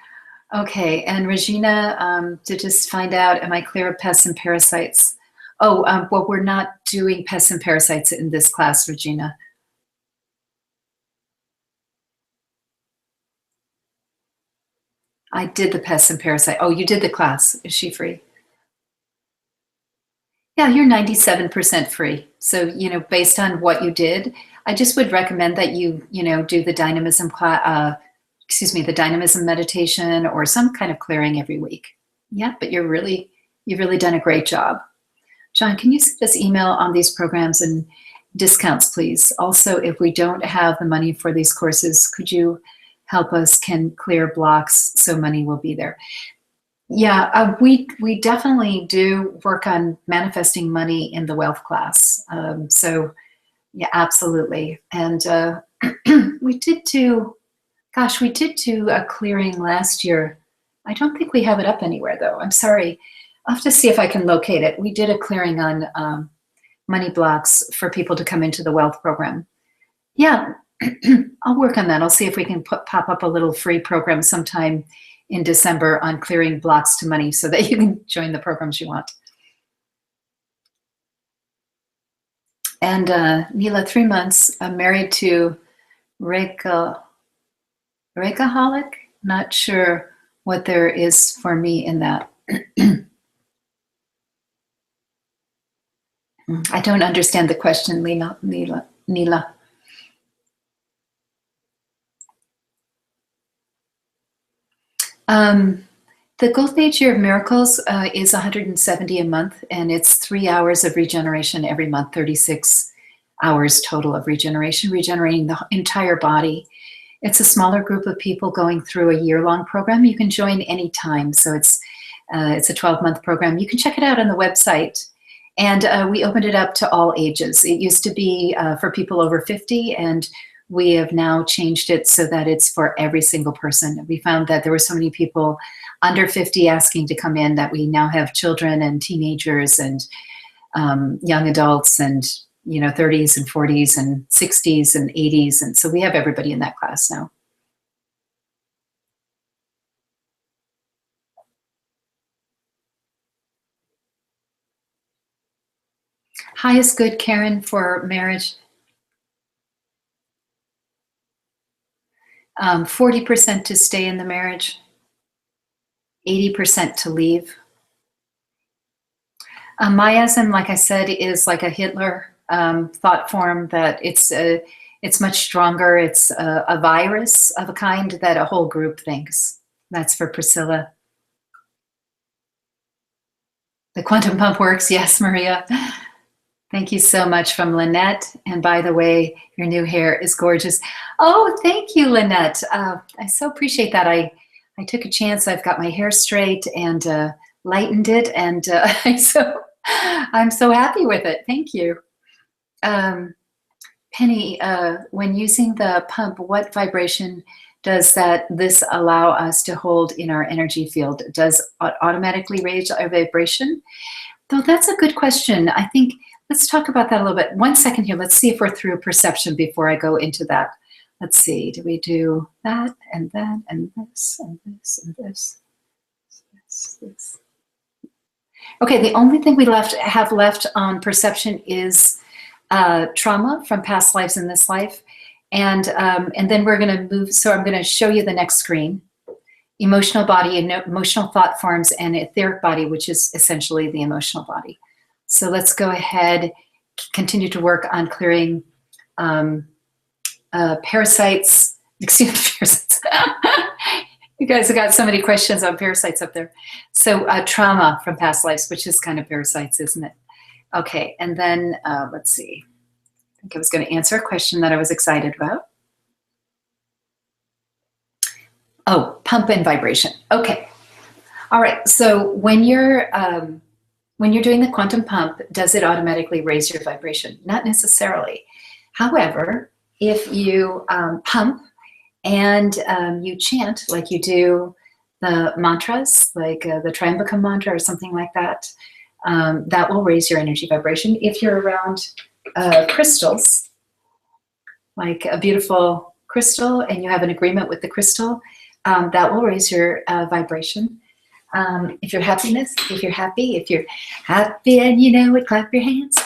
Okay, and Regina, to just find out, am I clear of pests and parasites? Oh, well, we're not doing pests and parasites in this class, Regina. I did the pests and parasite. Oh, you did the class. Is she free? Yeah, you're 97% free. So, based on what you did, I just would recommend that you, do the dynamism class, the dynamism meditation or some kind of clearing every week. Yeah, but you've really done a great job. John, can you send us email on these programs and discounts, please? Also, if we don't have the money for these courses, could you help us can clear blocks so money will be there? Yeah, we definitely do work on manifesting money in the wealth class. So yeah, absolutely. And we did do, gosh, we did do a clearing last year. I don't think we have it up anywhere though. I'm sorry. I'll have to see if I can locate it. We did a clearing on money blocks for people to come into the wealth program. Yeah, I'll work on that. I'll see if we can pop up a little free program sometime in December on clearing blocks to money so that you can join the programs you want. And Neela, 3 months. I'm married to Rekaholic. Not sure what there is for me in that. I don't understand the question, Neela. The Golden Age Year of Miracles is 170 a month, and it's 3 hours of regeneration every month, 36 hours total of regeneration, regenerating the entire body. It's a smaller group of people going through a year-long program. You can join anytime, so it's a 12-month program. You can check it out on the website. And we opened it up to all ages. It used to be for people over 50, and we have now changed it so that it's for every single person. We found that there were so many people under 50 asking to come in that we now have children and teenagers and young adults and 30s and 40s and 60s and 80s. And so we have everybody in that class now. Highest good, Karen, for marriage. 40% to stay in the marriage, 80% to leave. Miasm, like I said, is like a Hitler thought form that it's much stronger. It's a virus of a kind that a whole group thinks. That's for Priscilla. The quantum pump works. Yes, Maria. Thank you so much from Lynette. And by the way, your new hair is gorgeous. Oh, thank you, Lynette. I so appreciate that. I took a chance. I've got my hair straight and lightened it. And I'm so happy with it. Thank you. Penny, when using the pump, what vibration does this allow us to hold in our energy field? Does it automatically raise our vibration? Though that's a good question. I think let's talk about that a little bit. 1 second here. Let's see if we're through perception before I go into that. Let's see. Do we do that and that and this and this and this? This. Okay. The only thing we have left on perception is trauma from past lives in this life, and then we're going to move. So I'm going to show you the next screen. Emotional body and emotional thought forms and etheric body, which is essentially the emotional body. So let's go ahead, continue to work on clearing parasites. Excuse me, parasites. You guys have got so many questions on parasites up there. So trauma from past lives, which is kind of parasites, isn't it? Okay, and then let's see. I think I was going to answer a question that I was excited about. Oh, pump and vibration. Okay. All right. So when you're doing the quantum pump, does it automatically raise your vibration? Not necessarily. However, if you pump and you chant like you do the mantras, like the Triambakam mantra or something like that, that will raise your energy vibration. If you're around crystals, like a beautiful crystal, and you have an agreement with the crystal, that will raise your vibration. If you're happy and you know it, clap your hands.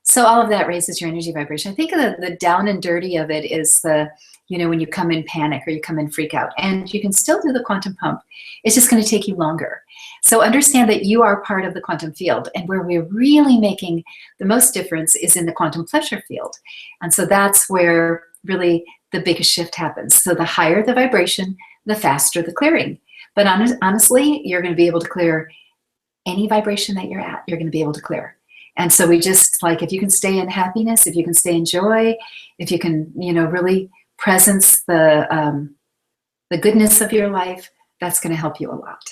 So all of that raises your energy vibration. I think the down and dirty of it is when you come in panic or you come in freak out, and you can still do the quantum pump. It's just going to take you longer. So understand that you are part of the quantum field, and where we're really making the most difference is in the quantum pleasure field. And so that's where really the biggest shift happens. So the higher the vibration, the faster the clearing. But honestly, you're going to be able to clear any vibration that you're at. You're going to be able to clear. And so we just, like, if you can stay in happiness, if you can stay in joy, if you can, really presence the goodness of your life, that's going to help you a lot.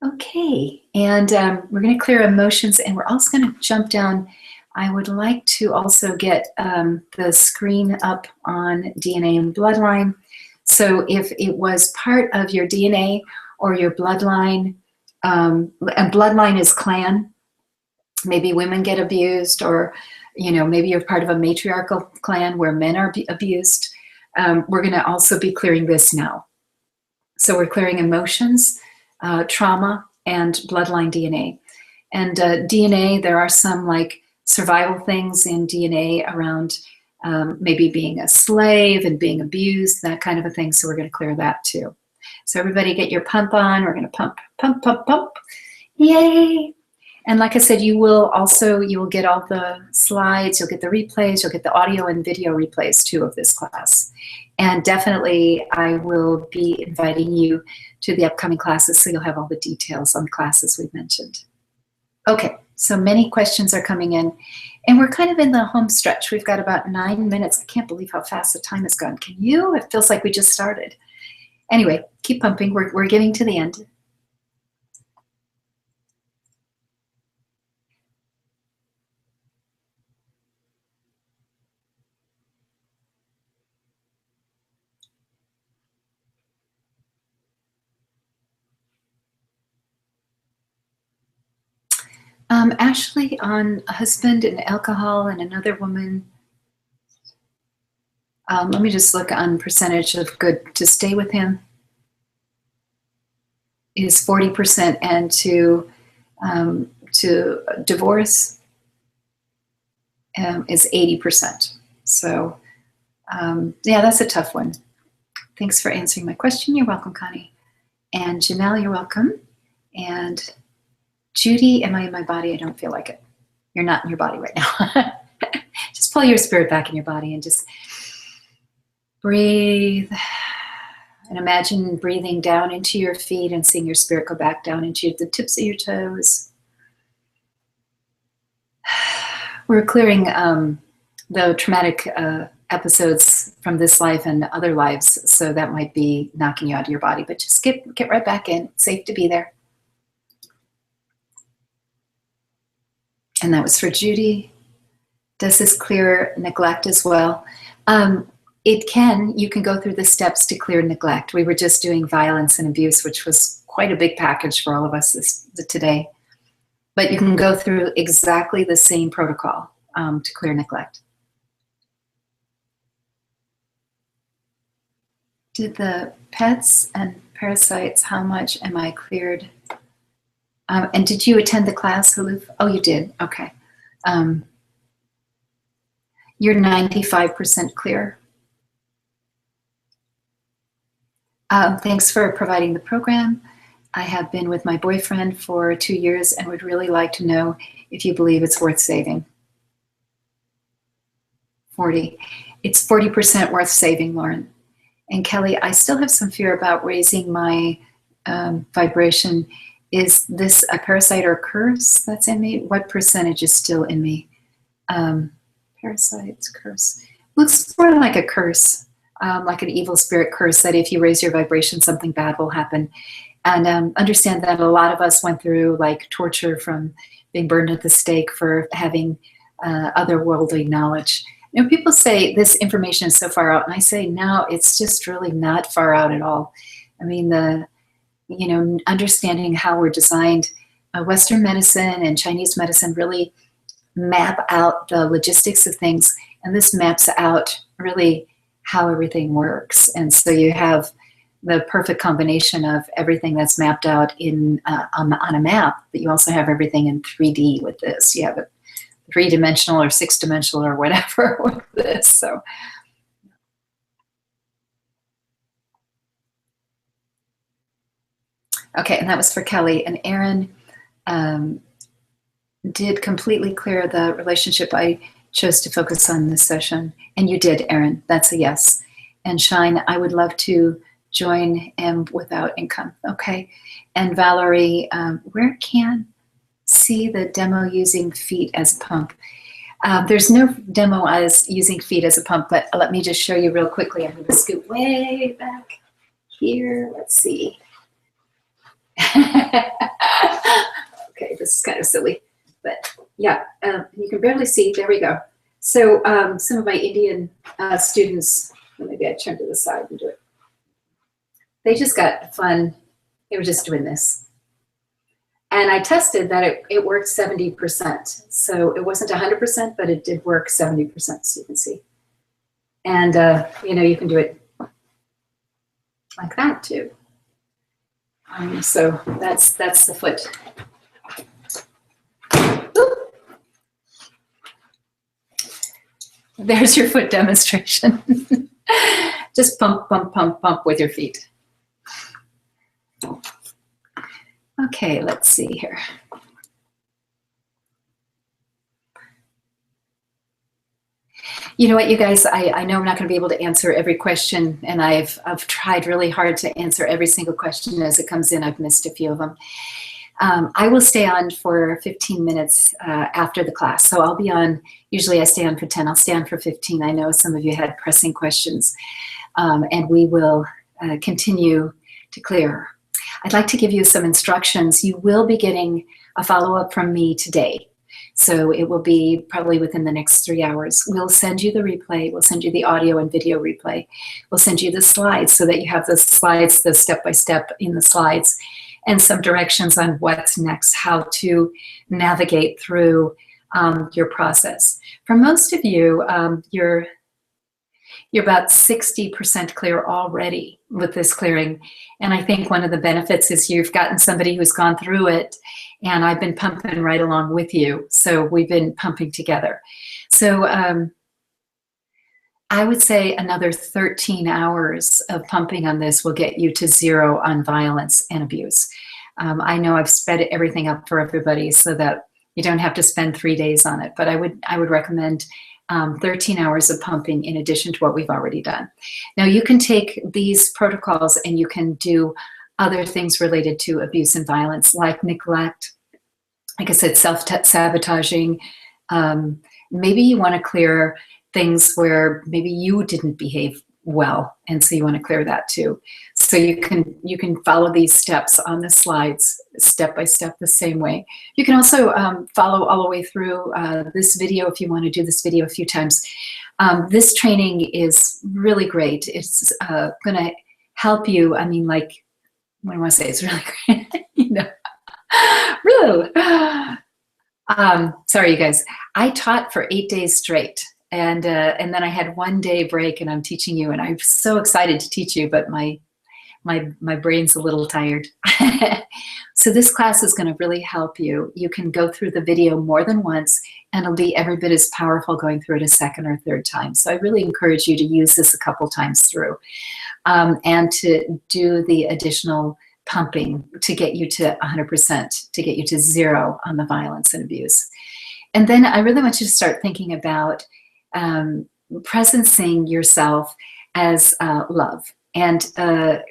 Okay, and we're going to clear emotions, and we're also going to jump down. I would like to also get the screen up on DNA and bloodline. So if it was part of your DNA or your bloodline, and bloodline is clan, maybe women get abused, or maybe you're part of a matriarchal clan where men are abused. We're going to also be clearing this now. So we're clearing emotions, trauma, and bloodline DNA. And DNA, there are some like survival things in DNA around maybe being a slave and being abused, that kind of a thing. So we're going to clear that too. So everybody get your pump on. We're going to pump, pump, pump, pump. Yay! And like I said, you will get all the slides, you'll get the replays, you'll get the audio and video replays too of this class. And definitely I will be inviting you to the upcoming classes, so you'll have all the details on the classes we've mentioned. Okay, so many questions are coming in, and we're kind of in the home stretch. We've got about 9 minutes. I can't believe how fast the time has gone. Can you? It feels like we just started. Anyway, keep pumping. We're getting to the end. Ashley on a husband and alcohol and another woman. Let me just look on percentage of good to stay with him is 40%, and to divorce is 80%. So yeah, that's a tough one. Thanks for answering my question. You're welcome, Connie. And Janelle, you're welcome. And Judy, am I in my body? I don't feel like it. You're not in your body right now. Just pull your spirit back in your body and just breathe. And imagine breathing down into your feet and seeing your spirit go back down into the tips of your toes. We're clearing the traumatic episodes from this life and other lives, so that might be knocking you out of your body, but just get right back in. It's safe to be there. And that was for Judy. Does this clear neglect as well? It can. You can go through the steps to clear neglect. We were just doing violence and abuse, which was quite a big package for all of us today. But you can go through exactly the same protocol to clear neglect. Did the pets and parasites, how much am I cleared? And did you attend the class, Huluf? Oh, you did. Okay. You're 95% clear. Thanks for providing the program. I have been with my boyfriend for 2 years and would really like to know if you believe it's worth saving. 40. It's 40% worth saving, Lauren. And Kelly, I still have some fear about raising my vibration. Is this a parasite or curse that's in me? What percentage is still in me? Parasites, curse. Looks more like a curse, like an evil spirit curse, that if you raise your vibration, something bad will happen. And understand that a lot of us went through like torture from being burned at the stake for having otherworldly knowledge. You know, people say this information is so far out, and I say, no, it's just really not far out at all. I mean, understanding how we're designed, Western medicine and Chinese medicine really map out the logistics of things, and this maps out really how everything works. And so you have the perfect combination of everything that's mapped out in on a map, but you also have everything in 3D with this. You have it 3-dimensional or 6-dimensional or whatever with this. So okay, and that was for Kelly. And Aaron did completely clear the relationship. I chose to focus on this session. And you did, Aaron. That's a yes. And Shine, I would love to join without income. Okay. And Valerie, where can see the demo using feet as a pump? There's no demo as using feet as a pump, but let me just show you real quickly. I'm going to scoot way back here. Let's see. Okay, this is kind of silly, but yeah, you can barely see. There we go. So some of my Indian students, well, maybe I turn to the side and do it. They just got fun. They were just doing this. And I tested that it worked 70%. So it wasn't 100%, but it did work 70%, so you can see. And, you know, you can do it like that too. So that's the foot. Oop. There's your foot demonstration. Just pump, pump, pump, pump with your feet. Okay, let's see here. You know what, you guys, I know I'm not going to be able to answer every question, and I've tried really hard to answer every single question as it comes in. I've missed a few of them. I will stay on for 15 minutes after the class. So I'll be on, usually I stay on for 10, I'll stay on for 15. I know some of you had pressing questions, and we will continue to clear. I'd like to give you some instructions. You will be getting a follow-up from me today. So it will be probably within the next 3 hours. We'll send you the replay. We'll send you the audio and video replay. We'll send you the slides so that you have the slides, the step-by-step in the slides, and some directions on what's next, how to navigate through your process. For most of you, you're about 60% clear already with this clearing. And I think one of the benefits is you've gotten somebody who's gone through it, and I've been pumping right along with you. So we've been pumping together. So I would say another 13 hours of pumping on this will get you to 0 on violence and abuse. I know I've sped everything up for everybody so that you don't have to spend 3 days on it, but I would recommend 13 hours of pumping in addition to what we've already done. Now you can take these protocols and you can do other things related to abuse and violence, like neglect, like I said, self-sabotaging. Maybe you want to clear things where maybe you didn't behave well, and so you want to clear that too. So you can follow these steps on the slides, step by step, the same way. You can also follow all the way through this video if you want to do this video a few times. This training is really great. It's going to help you. I mean, like, what do I want to say? It's really great. You know, really. Sorry, you guys. I taught for 8 days straight. And then I had 1 day break, and I'm teaching you, and I'm so excited to teach you, but my brain's a little tired. So this class is going to really help you. You can go through the video more than once, and it'll be every bit as powerful going through it a second or third time. So I really encourage you to use this a couple times through, and to do the additional pumping to get you to 100%, to get you to 0 on the violence and abuse. And then I really want you to start thinking about presencing yourself as love, and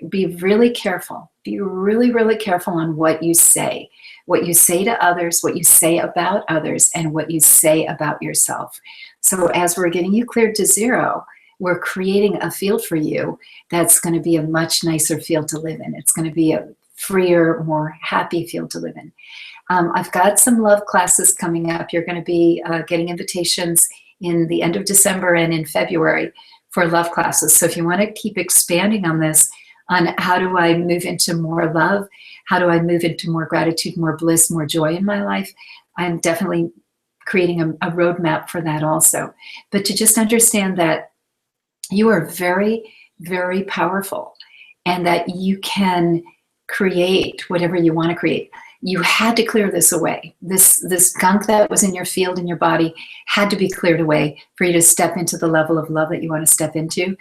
be really careful. Be really, really careful on what you say to others, what you say about others, and what you say about yourself. So as we're getting you cleared to 0, we're creating a field for you that's going to be a much nicer field to live in. It's going to be a freer, more happy field to live in. I've got some love classes coming up. You're going to be getting invitations in the end of December and in February for love classes. So if you want to keep expanding on this, on how do I move into more love, how do I move into more gratitude, more bliss, more joy in my life, I'm definitely creating a roadmap for that also. But to just understand that you are very, very powerful, and that you can create whatever you want to create. You had to clear this away. This gunk that was in your field, in your body, had to be cleared away for you to step into the level of love that you want to step into.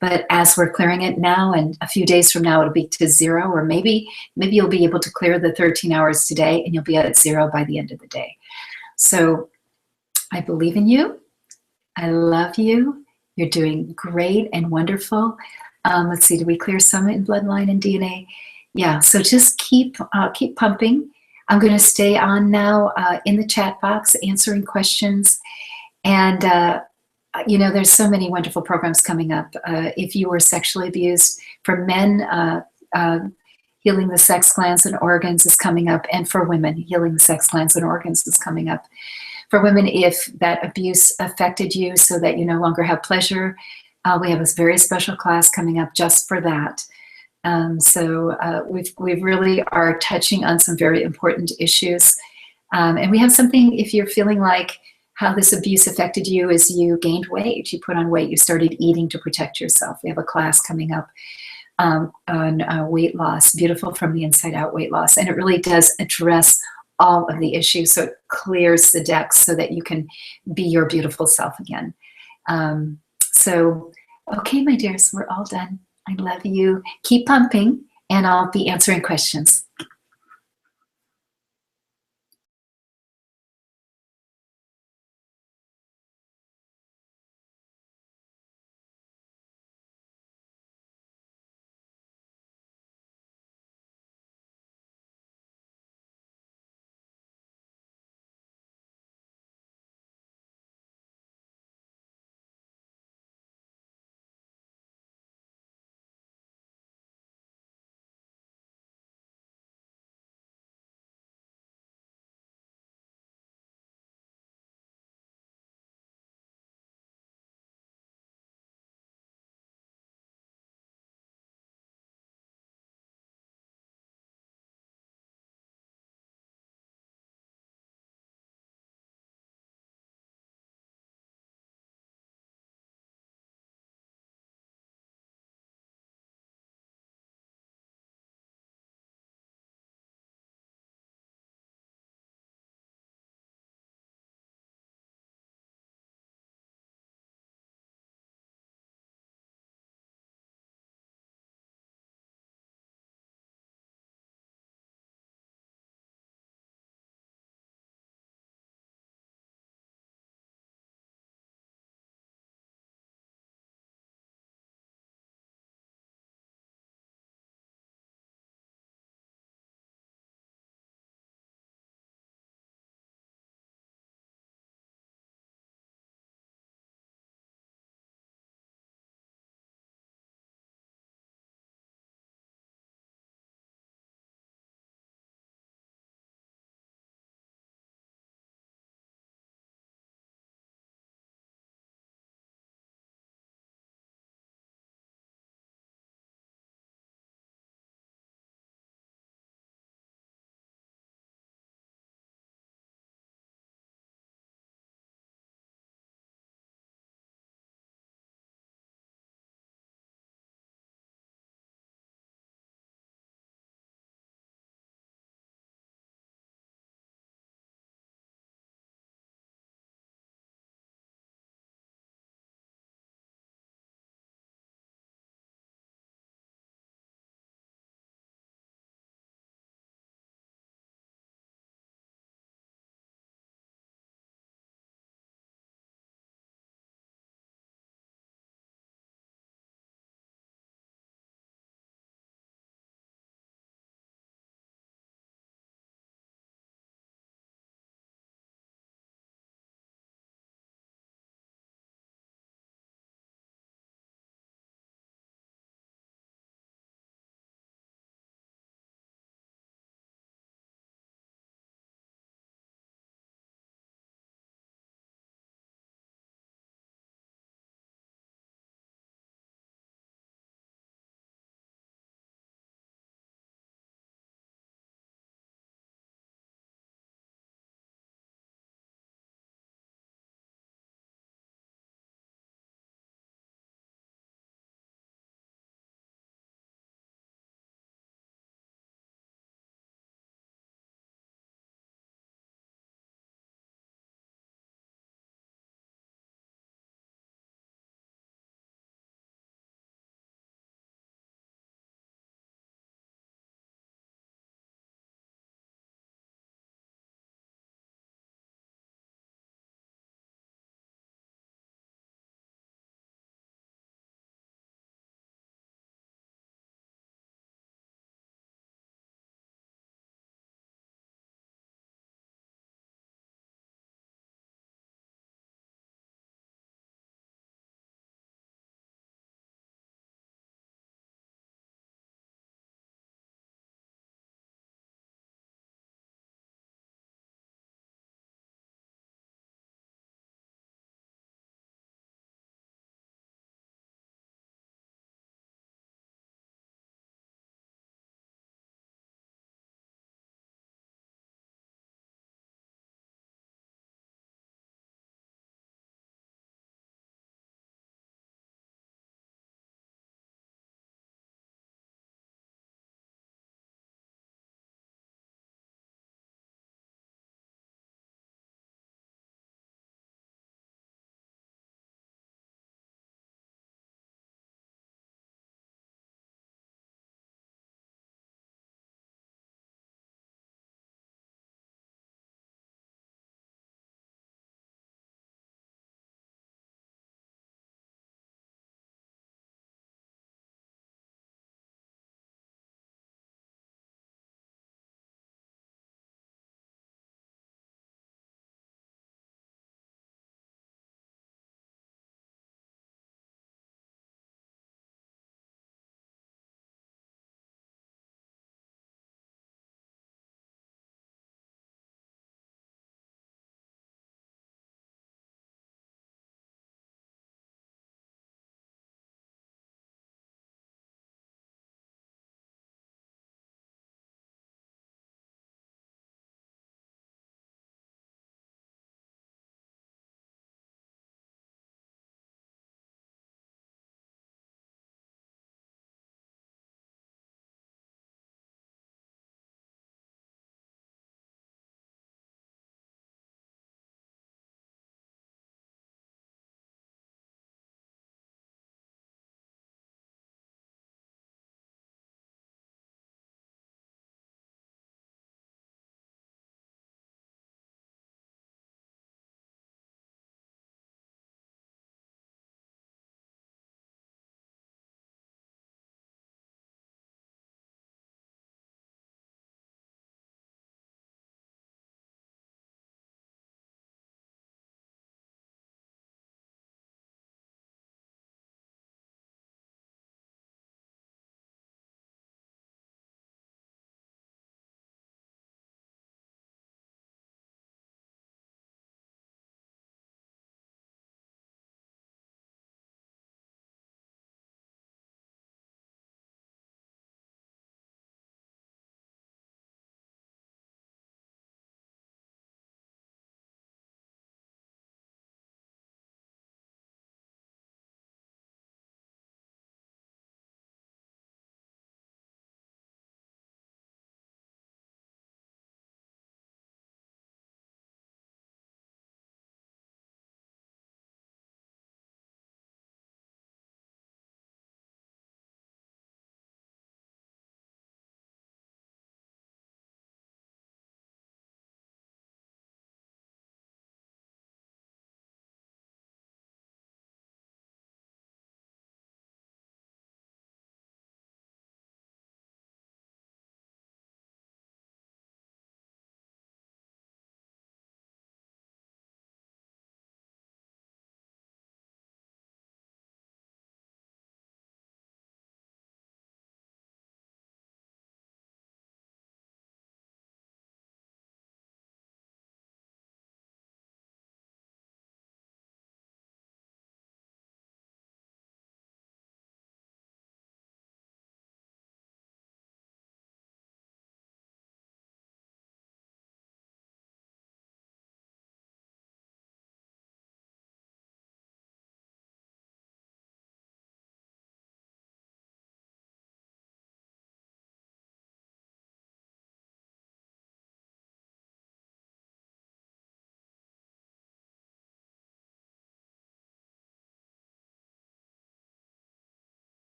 But as we're clearing it now, and a few days from now, it'll be to 0, or maybe you'll be able to clear the 13 hours today, and you'll be at 0 by the end of the day. So I believe in you. I love you. You're doing great and wonderful. Let's see, did we clear some in bloodline and DNA? Yeah, so just keep pumping. I'm going to stay on now in the chat box answering questions, and you know, there's so many wonderful programs coming up. If you were sexually abused, for men, Healing the Sex Glands and Organs is coming up, and for women, Healing the Sex Glands and Organs is coming up. For women, if that abuse affected you so that you no longer have pleasure, we have a very special class coming up just for that. We really are touching on some very important issues. And we have something, if you're feeling like how this abuse affected you is you gained weight, you put on weight, you started eating to protect yourself. We have a class coming up on weight loss, Beautiful from the Inside Out weight loss. And it really does address all of the issues. So it clears the decks so that you can be your beautiful self again. Okay, my dears, we're all done. I love you. Keep pumping, and I'll be answering questions.